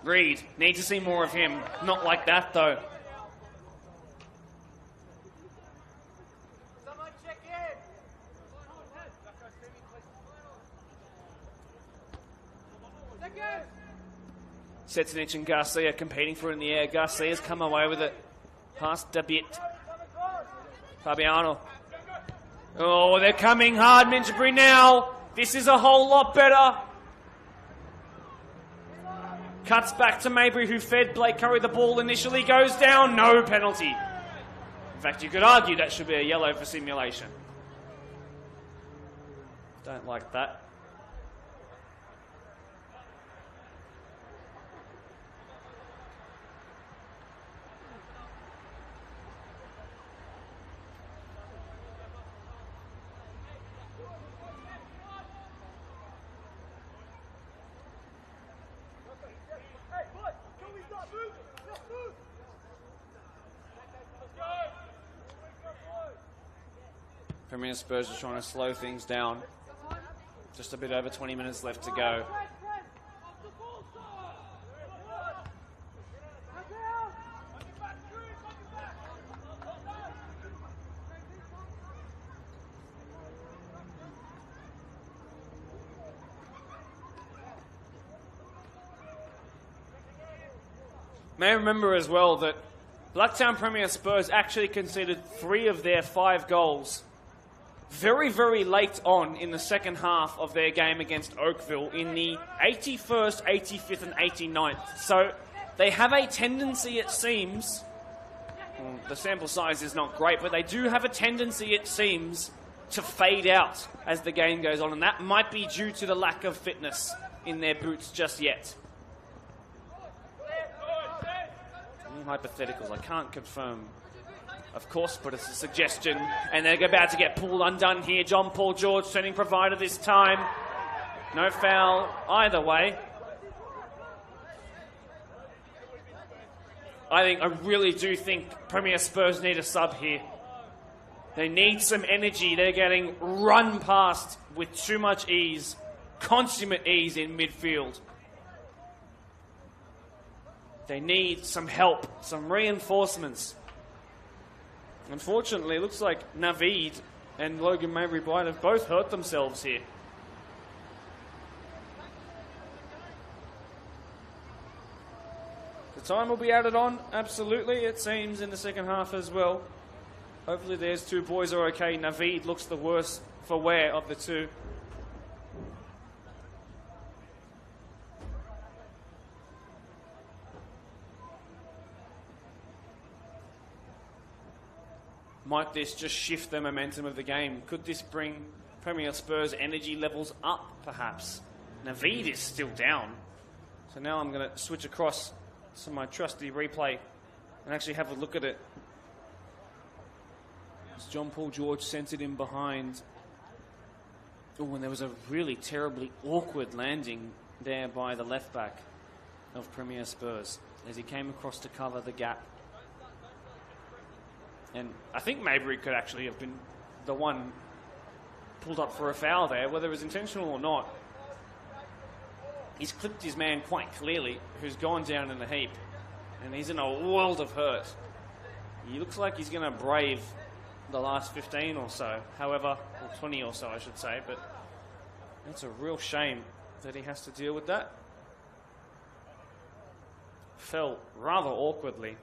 Reed, need to see more of him. Not like that though. Setzenich and Garcia competing for it in the air. Garcia's come away with it. Past Dabit. Fabiano. Oh, they're coming hard, Minchinbury now. This is a whole lot better. Cuts back to Maybury, who fed Blake Curry the ball initially. Goes down. No penalty. In fact, you could argue that should be a yellow for simulation. Don't like that. Premier Spurs are trying to slow things down. Just a bit over 20 minutes left to go. May remember as well that Blacktown Premier Spurs actually conceded 3 of their 5 goals very, very late on in the second half of their game against Oakville in the 81st, 85th and 89th. So they have a tendency, it seems, the sample size is not great, but they do have a tendency, it seems, to fade out as the game goes on, and that might be due to the lack of fitness in their boots just yet. Hypotheticals, I can't confirm, of course, but it's a suggestion. And they're about to get pulled undone here. John Paul George sending provider this time. No foul either way. I really do think Premier Spurs need a sub here. They need some energy. They're getting run past with too much ease, consummate ease in midfield. They need some help, some reinforcements. Unfortunately, it looks like Naveed and Logan Maybury Blight have both hurt themselves here. The time will be added on, absolutely, it seems, in the second half as well. Hopefully those two boys are okay. Naveed looks the worse for wear of the two. Might this just shift the momentum of the game? Could this bring Premier Spurs' energy levels up, perhaps? Naveed is still down. So now I'm going to switch across to my trusty replay and actually have a look at it. As John Paul George sent it in behind. Oh, and there was a really terribly awkward landing there by the left back of Premier Spurs as he came across to cover the gap. And I think Maybury could actually have been the one pulled up for a foul there, whether it was intentional or not. He's clipped his man quite clearly, who's gone down in a heap. And he's in a world of hurt. He looks like he's going to brave the last 15 or so. However, or 20 or so, I should say. But it's a real shame that he has to deal with that. Fell rather awkwardly.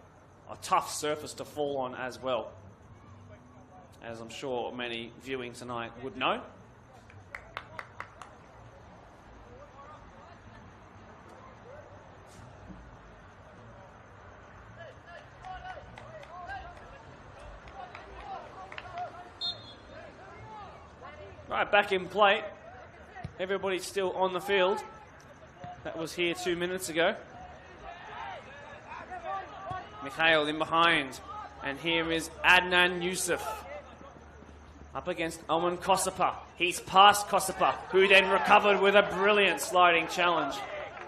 A tough surface to fall on as well, as I'm sure many viewing tonight would know. Right, back in play. Everybody's still on the field. That was here 2 minutes ago. Mikhail in behind. And here is Adnan Yusuf. Up against Owen Kossipa. He's past Kossipa, who then recovered with a brilliant sliding challenge.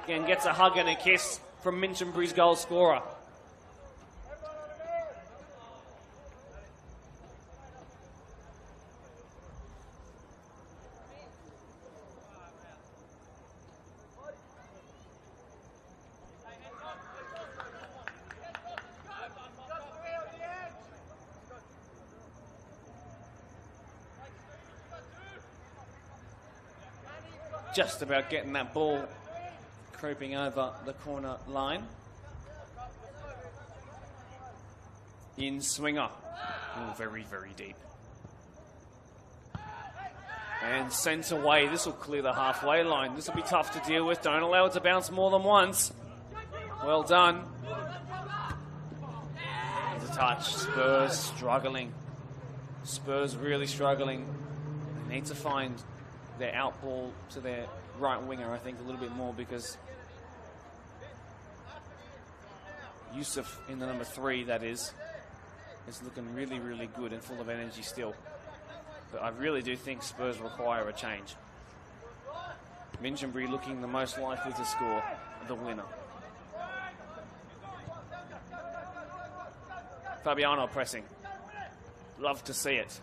Again, gets a hug and a kiss from Minchinbury's goal scorer. Just about getting that ball creeping over the corner line. In swinger. Oh, very, very deep. And sent away. This will clear the halfway line. This will be tough to deal with. Don't allow it to bounce more than once. Well done. There's a touch. Spurs struggling. Spurs really struggling. They need to find their out ball to their right winger, I think, a little bit more, because Yusuf in the number 3, that is looking really, really good and full of energy still. But I really do think Spurs require a change. Minchinbury looking the most likely to score the winner. Fabiano pressing. Love to see it.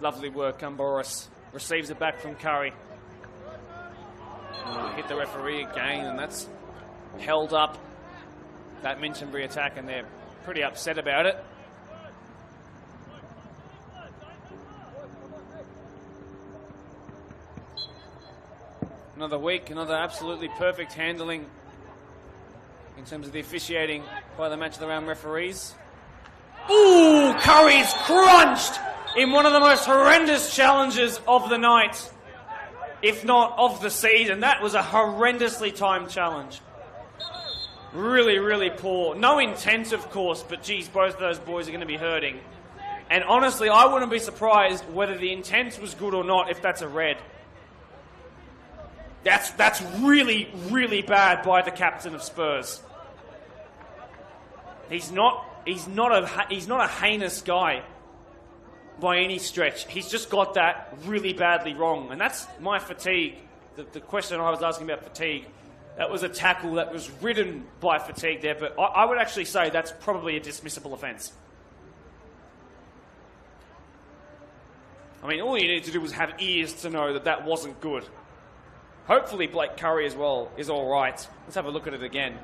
Lovely work, Boris. Receives it back from Curry. Hit the referee again, and that's held up that Minchinbury attack, and they're pretty upset about it. Another week, another absolutely perfect handling in terms of the officiating by the match of the round referees. Ooh, Curry's crunched in one of the most horrendous challenges of the night, if not of the season. That was a horrendously timed challenge. Really, really poor. No intent, of course, but geez, both of those boys are going to be hurting. And honestly, I wouldn't be surprised whether the intent was good or not if that's a red. That's really, really bad by the captain of Spurs. He's not a heinous guy by any stretch. He's just got that really badly wrong. And that's my fatigue. The question I was asking about fatigue, that was a tackle that was ridden by fatigue there, but I would actually say that's probably a dismissible offence. I mean, all you need to do was have ears to know that that wasn't good. Hopefully Blake Curry as well is all right. Let's have a look at it again.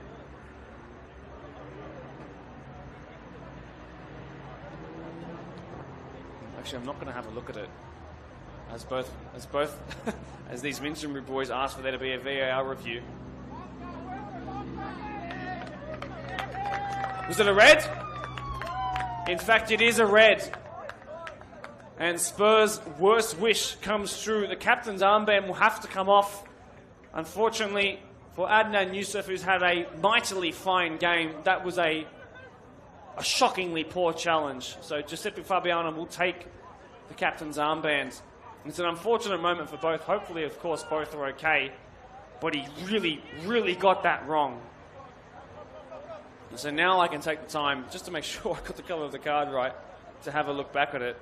Actually, I'm not going to have a look at it, as these Minchinbury boys asked for there to be a VAR review. Was it a red? In fact, it is a red. And Spurs' worst wish comes true. The captain's armband will have to come off. Unfortunately, for Adnan Yusuf, who's had a mightily fine game, that was a shockingly poor challenge. So Giuseppe Fabiano will take the captain's armband. It's an unfortunate moment for both. Hopefully, of course, both are okay. But he really, really got that wrong. So now I can take the time, just to make sure I got the colour of the card right, to have a look back at it.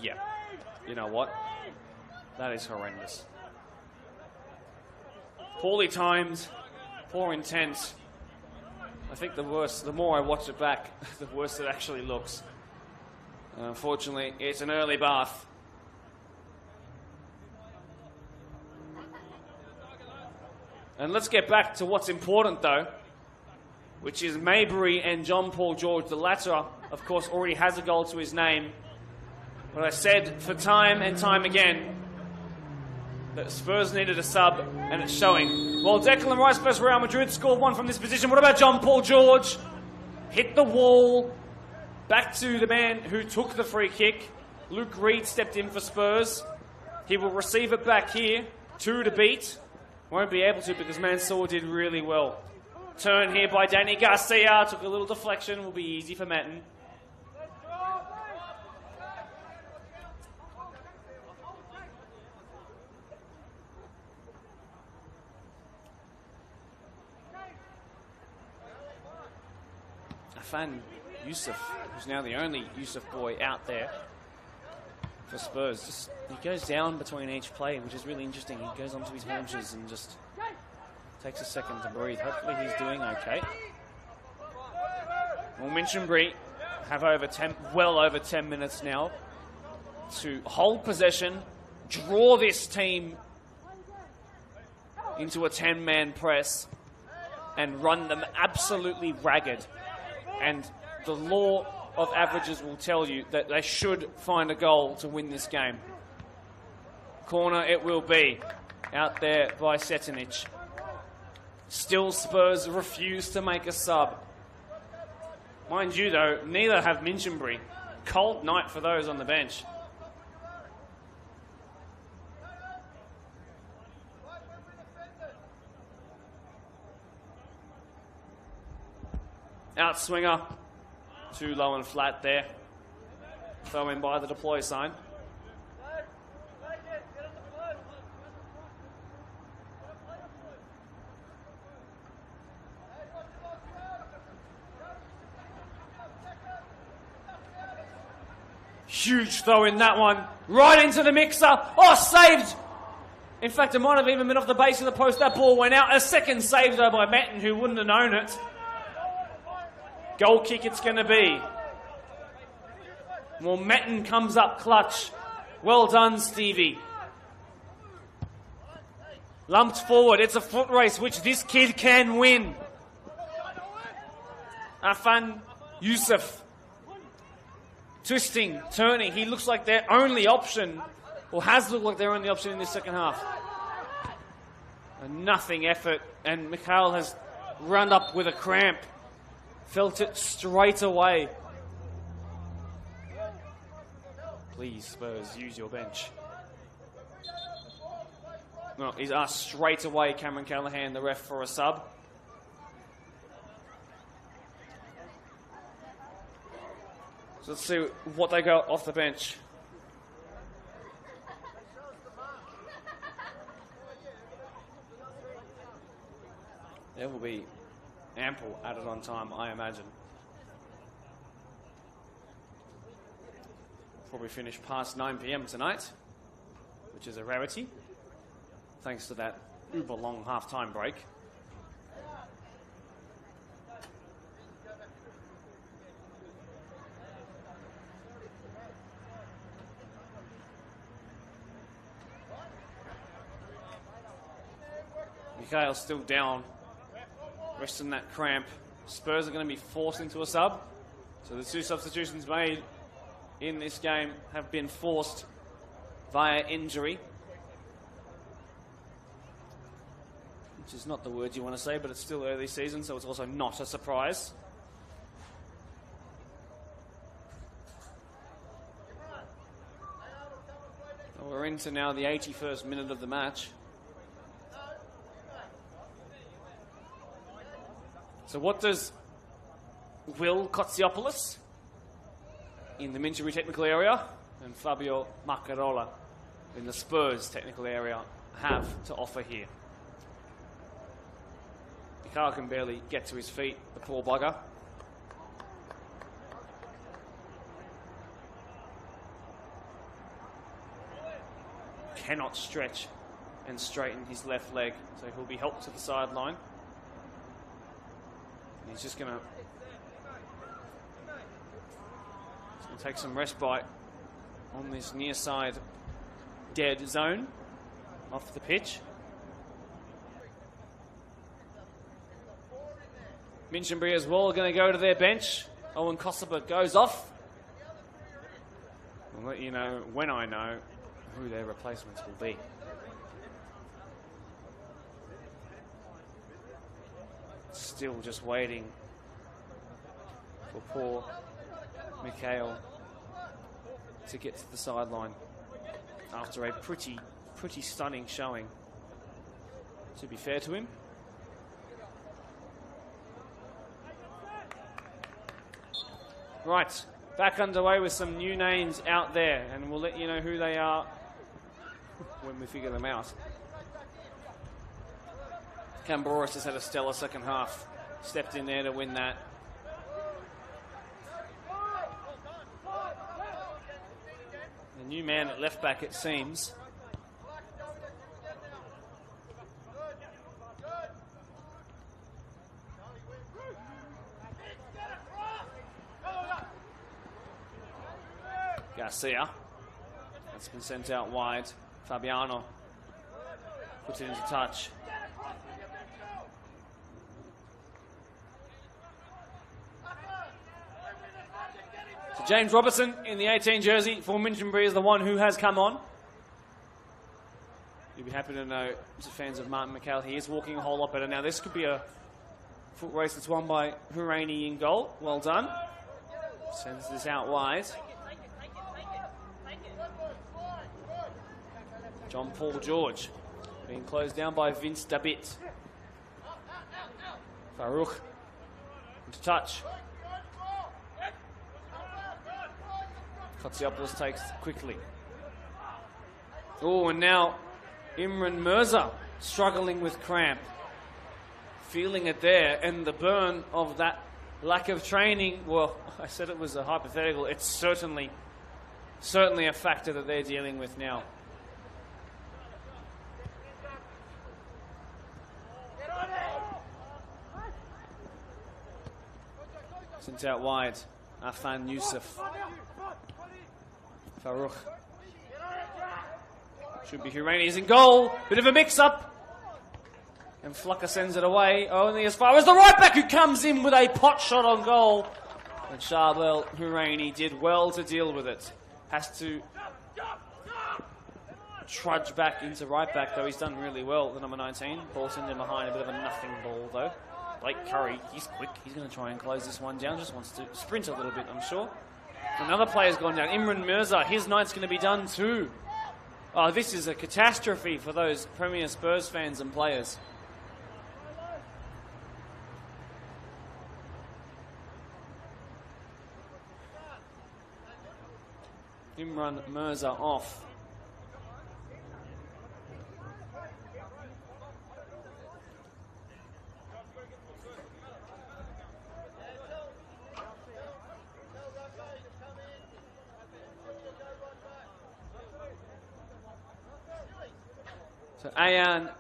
Yeah. You know what? That is horrendous. Poorly timed, poor intent. I think the more I watch it back, the worse it actually looks. And unfortunately, it's an early bath. And let's get back to what's important, though, which is Maybury and John Paul George. The latter, of course, already has a goal to his name. But I said for time and time again that Spurs needed a sub, and it's showing. Well, Declan Rice versus Real Madrid scored one from this position. What about John Paul George? Hit the wall. Back to the man who took the free kick. Luke Reed stepped in for Spurs. He will receive it back here. 2 to beat. Won't be able to because Mansour did really well. Turn here by Danny Garcia. Took a little deflection. Will be easy for Metten. Afan Yusuf, who's now the only Yusuf boy out there for Spurs. He goes down between each play, which is really interesting. He goes onto his haunches and just takes a second to breathe. Hopefully he's doing okay. Well, Minchinbury have well over 10 minutes now to hold possession, draw this team into a 10-man press, and run them absolutely ragged. And the law of averages will tell you that they should find a goal to win this game. Corner it will be, out there by Setinic. Still Spurs refuse to make a sub. Mind you though, neither have Minchinbury. Cold night for those on the bench. Outswinger, too low and flat there. Throw in by the deploy sign. Huge throw in that one, right into the mixer. Oh, saved! In fact, it might have even been off the base of the post. That ball went out. A second save though by Metten, who wouldn't have known it. Goal kick it's going to be. Well, Metten comes up clutch. Well done, Stevie. Lumped forward. It's a foot race, which this kid can win. Afan Yusuf. Twisting, turning. He looks like their only option, or has looked like their only option in this second half. A nothing effort, and Mikhail has run up with a cramp. Felt it straight away. Please, Spurs, use your bench. No, he's asked straight away, Cameron Callaghan, the ref, for a sub. So let's see what they got off the bench. There will be ample added on time, I imagine. Probably finish past 9 PM tonight, which is a rarity, thanks to that uber long half-time break. Mikhail's still down, resting that cramp. Spurs are going to be forced into a sub. So the two substitutions made in this game have been forced via injury. Which is not the word you want to say, but it's still early season, so it's also not a surprise. We're into now the 81st minute of the match. So what does Will Kotsiopoulos in the Minchinbury technical area and Fabio Maccarola in the Spurs technical area have to offer here? Mikhail can barely get to his feet, the poor bugger. Cannot stretch and straighten his left leg, so he'll be helped to the sideline. He's just going to take some respite on this near side dead zone off the pitch. Minchinbury as well are going to go to their bench. Owen Kosoba goes off. I'll let you know when I know who their replacements will be. Still just waiting for poor Mikhail to get to the sideline after a pretty stunning showing. to be fair to him. Right, back underway with some new names out there, and we'll let you know who they are when we figure them out. Camboris has had a stellar second half. Stepped in there to win that. The new man at left back, it seems. Garcia. That's been sent out wide. Fabiano puts it into touch. So James Robertson in the 18 jersey for Minchinbury is the one who has come on. You'll be happy to know, as fans of Martin McHale, he is walking a whole lot better now. This could be a foot race that's won by Huraini in goal. Well done. Sends this out wide. John Paul George being closed down by Vince Dabit. Farouk into touch. Kotsiopoulos takes quickly. Oh, and now Imran Mirza struggling with cramp. Feeling it there, and the burn of that lack of training. Well, I said it was a hypothetical. It's certainly a factor that they're dealing with now. Sent out wide. Afan Youssef. Farouk. Should be Huraini is in goal. Bit of a mix-up. And Flucker sends it away. Only as far as the right back who comes in with a pot shot on goal. And Charbel Huraini did well to deal with it. Has to trudge back into right back, though he's done really well, the number 19. Ball sent him behind, a bit of a nothing ball, though. Blake Curry, he's quick. He's going to try and close this one down. Just wants to sprint a little bit, I'm sure. Another player's gone down. Imran Mirza, his night's going to be done too. Oh, this is a catastrophe for those Premier Spurs fans and players. Imran Mirza off. So Ayan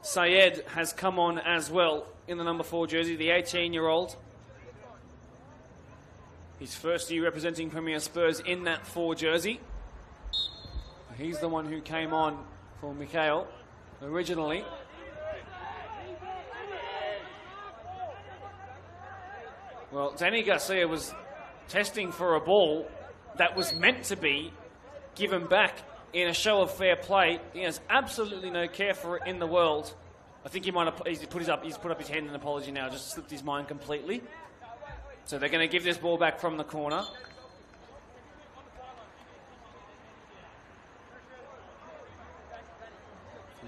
Sayed has come on as well in the number 4 jersey, the 18-year-old. His first year representing Premier Spurs in that 4 jersey. He's the one who came on for Mikhail originally. Well, Danny Garcia was testing for a ball that was meant to be given back in a show of fair play. He has absolutely no care for it in the world. I think he might have he's put up his hand in an apology now, just slipped his mind completely. So they're going to give this ball back from the corner.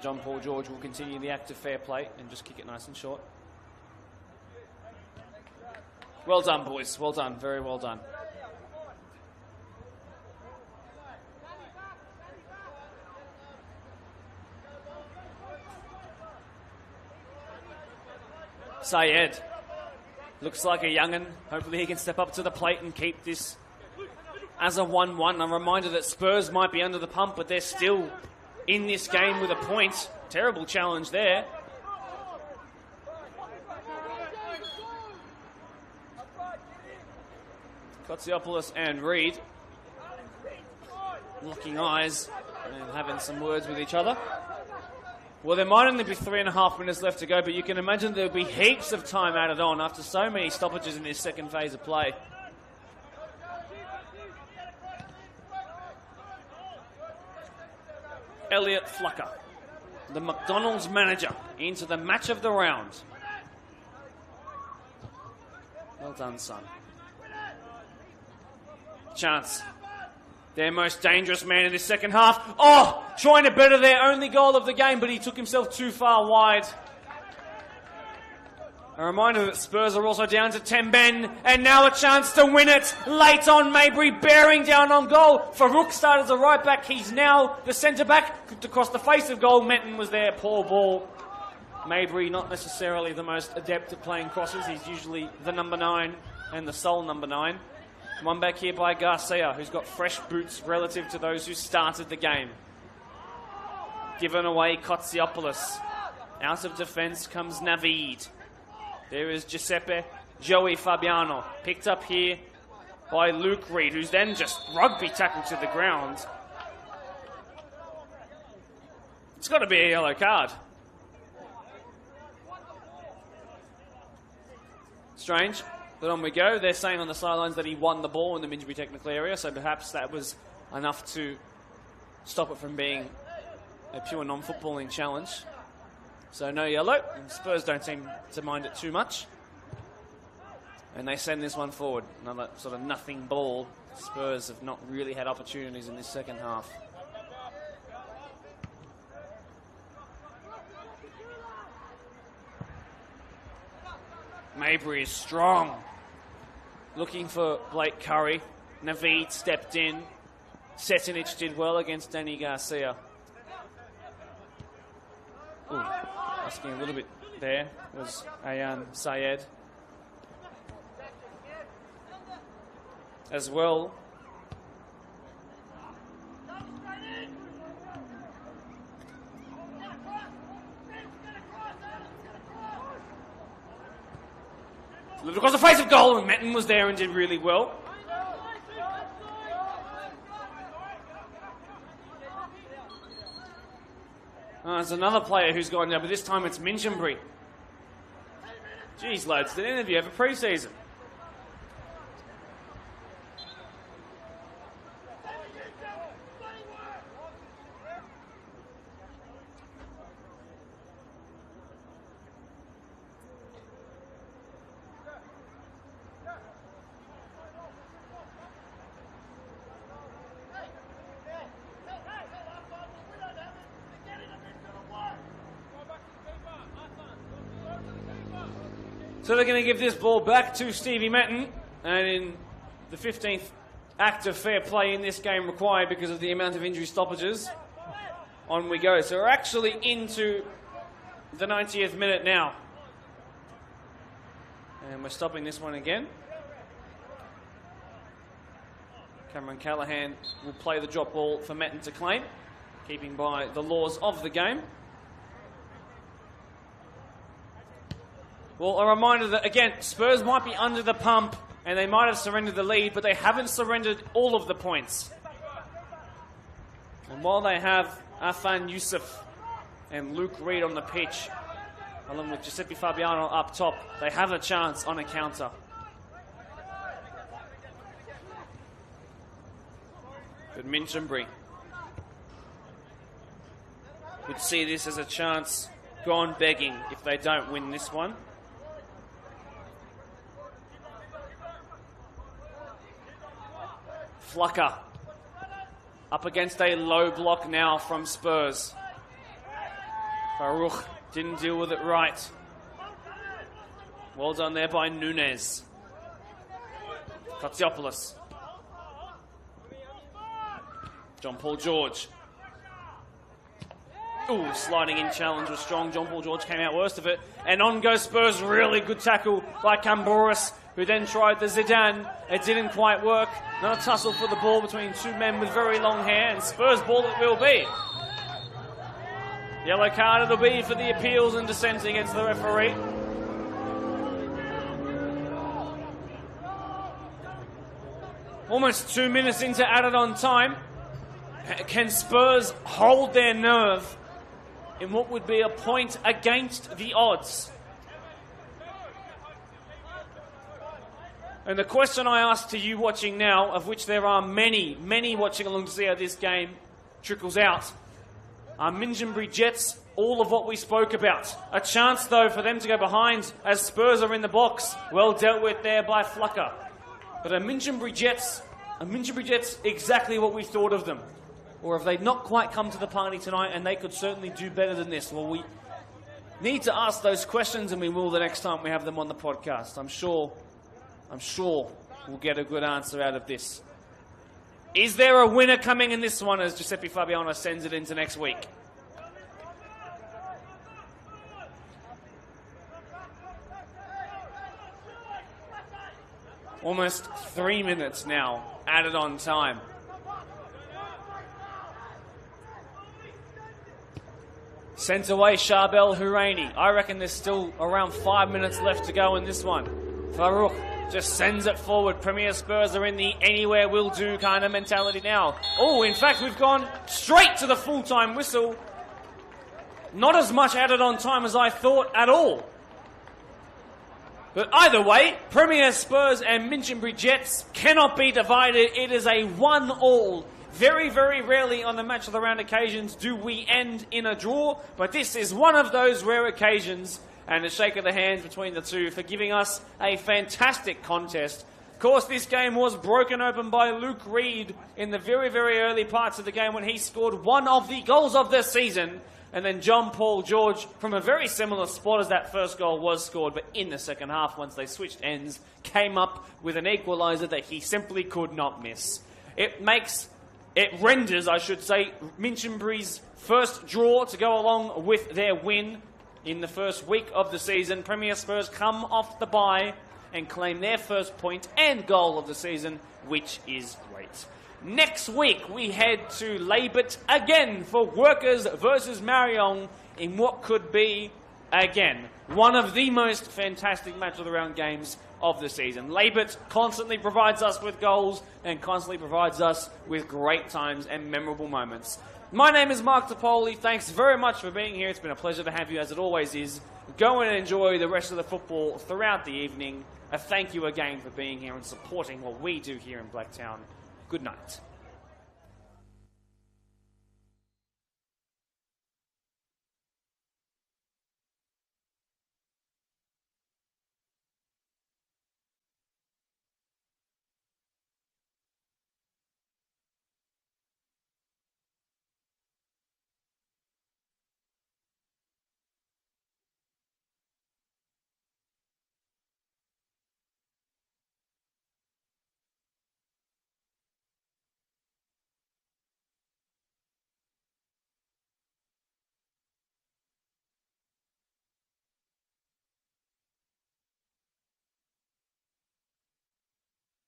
John Paul George will continue the act of fair play and just kick it nice and short. Well done, boys. Well done. Very well done. Sayed looks like a young'un. Hopefully he can step up to the plate and keep this as a 1-1. A reminder that Spurs might be under the pump, but they're still in this game with a point. Terrible challenge there. Kotsiopoulos and Reed locking eyes and having some words with each other. Well, there might only be 3.5 minutes left to go, but you can imagine there'll be heaps of time added on after so many stoppages in this second phase of play. Elliot Flucker, the McDonald's manager, into the match of the round. Well done, son. Chance. Their most dangerous man in this second half. Oh, trying to better their only goal of the game, but he took himself too far wide. A reminder that Spurs are also down to 10 men, and now a chance to win it. Late on, Maybury bearing down on goal. Farouk started as a right back. He's now the centre back. Cooked across the face of goal. Menton was there. Poor ball. Maybury not necessarily the most adept at playing crosses. He's usually the number 9 and the sole number 9. One back here by Garcia, who's got fresh boots relative to those who started the game. Given away Kotsiopoulos. Out of defence comes Navid. There is Giuseppe Joey Fabiano, picked up here by Luke Reed, who's then just rugby tackled to the ground. It's got to be a yellow card. Strange, but on we go. They're saying on the sidelines that he won the ball in the Minchinbury technical area, so perhaps that was enough to stop it from being a pure non-footballing challenge. So no yellow, and Spurs don't seem to mind it too much. And they send this one forward. Another sort of nothing ball. Spurs have not really had opportunities in this second half. Maybury is strong. Looking for Blake Curry. Navid stepped in. Setinic did well against Danny Garcia. Ooh, asking a little bit there was Ayan Sayed. As well. Lived across the face of goal, and Menton was there and did really well. There's another player who's gone down, but this time it's Minchinbury. Jeez, lads, did any of you have a pre-season? So they're going to give this ball back to Stevie Menton, and in the 15th act of fair play in this game required because of the amount of injury stoppages, on we go. So we're actually into the 90th minute now. And we're stopping this one again. Cameron Callaghan will play the drop ball for Menton to claim, keeping by the laws of the game. Well, a reminder that, again, Spurs might be under the pump and they might have surrendered the lead, but they haven't surrendered all of the points. And while they have Afan Youssef and Luke Reed on the pitch, along with Giuseppe Fabiano up top, they have a chance on a counter. But Minchinbury would see this as a chance gone begging if they don't win this one. Flucker up against a low block now from Spurs. Farouk didn't deal with it right. Well done there by Nunez. Kotsiopoulos. John Paul George. Ooh, sliding in challenge was strong. John Paul George came out worst of it. And on goes Spurs. Really good tackle by Camboris, who then tried the Zidane. It didn't quite work. Not a tussle for the ball between two men with very long hair, and Spurs ball it will be. Yellow card it'll be for the appeals and dissent against the referee. Almost 2 minutes into added on time. Can Spurs hold their nerve in what would be a point against the odds? And the question I ask to you watching now, of which there are many, many watching along to see how this game trickles out, are Minchinbury Jets all of what we spoke about? A chance, though, for them to go behind as Spurs are in the box. Well dealt with there by Flucker. But are Minchinbury Jets Are Minchinbury Jets exactly what we thought of them? Or have they not quite come to the party tonight and they could certainly do better than this? Well, we need to ask those questions, and we will the next time we have them on the podcast. I'm sure we'll get a good answer out of this. Is there a winner coming in this one as Giuseppe Fabiano sends it into next week? Almost 3 minutes now added on time. Sent away Charbel Houraini. I reckon there's still around 5 minutes left to go in this one. Farouk just sends it forward. Premier Spurs are in the anywhere will do kind of mentality now. Oh, in fact, we've gone straight to the full-time whistle. Not as much added on time as I thought at all. But either way, Premier Spurs and Minchinbury Jets cannot be divided. It is a 1-1. Very, very rarely on the match of the round occasions do we end in a draw, but this is one of those rare occasions, and a shake of the hands between the two for giving us a fantastic contest. Of course, this game was broken open by Luke Reed in the very, very early parts of the game when he scored one of the goals of the season. And then John Paul George, from a very similar spot as that first goal was scored, but in the second half, once they switched ends, came up with an equalizer that he simply could not miss. It renders, I should say, Minchinbury's first draw to go along with their win in the first week of the season. Premier Spurs come off the bye and claim their first point and goal of the season, which is great. Next week, we head to Laybert again for Workers versus Marion in what could be, again, one of the most fantastic match of the round games of the season. Laybert constantly provides us with goals and constantly provides us with great times and memorable moments. My name is Mark Topoli. Thanks very much for being here. It's been a pleasure to have you, as it always is. Go and enjoy the rest of the football throughout the evening. A thank you again for being here and supporting what we do here in Blacktown. Good night.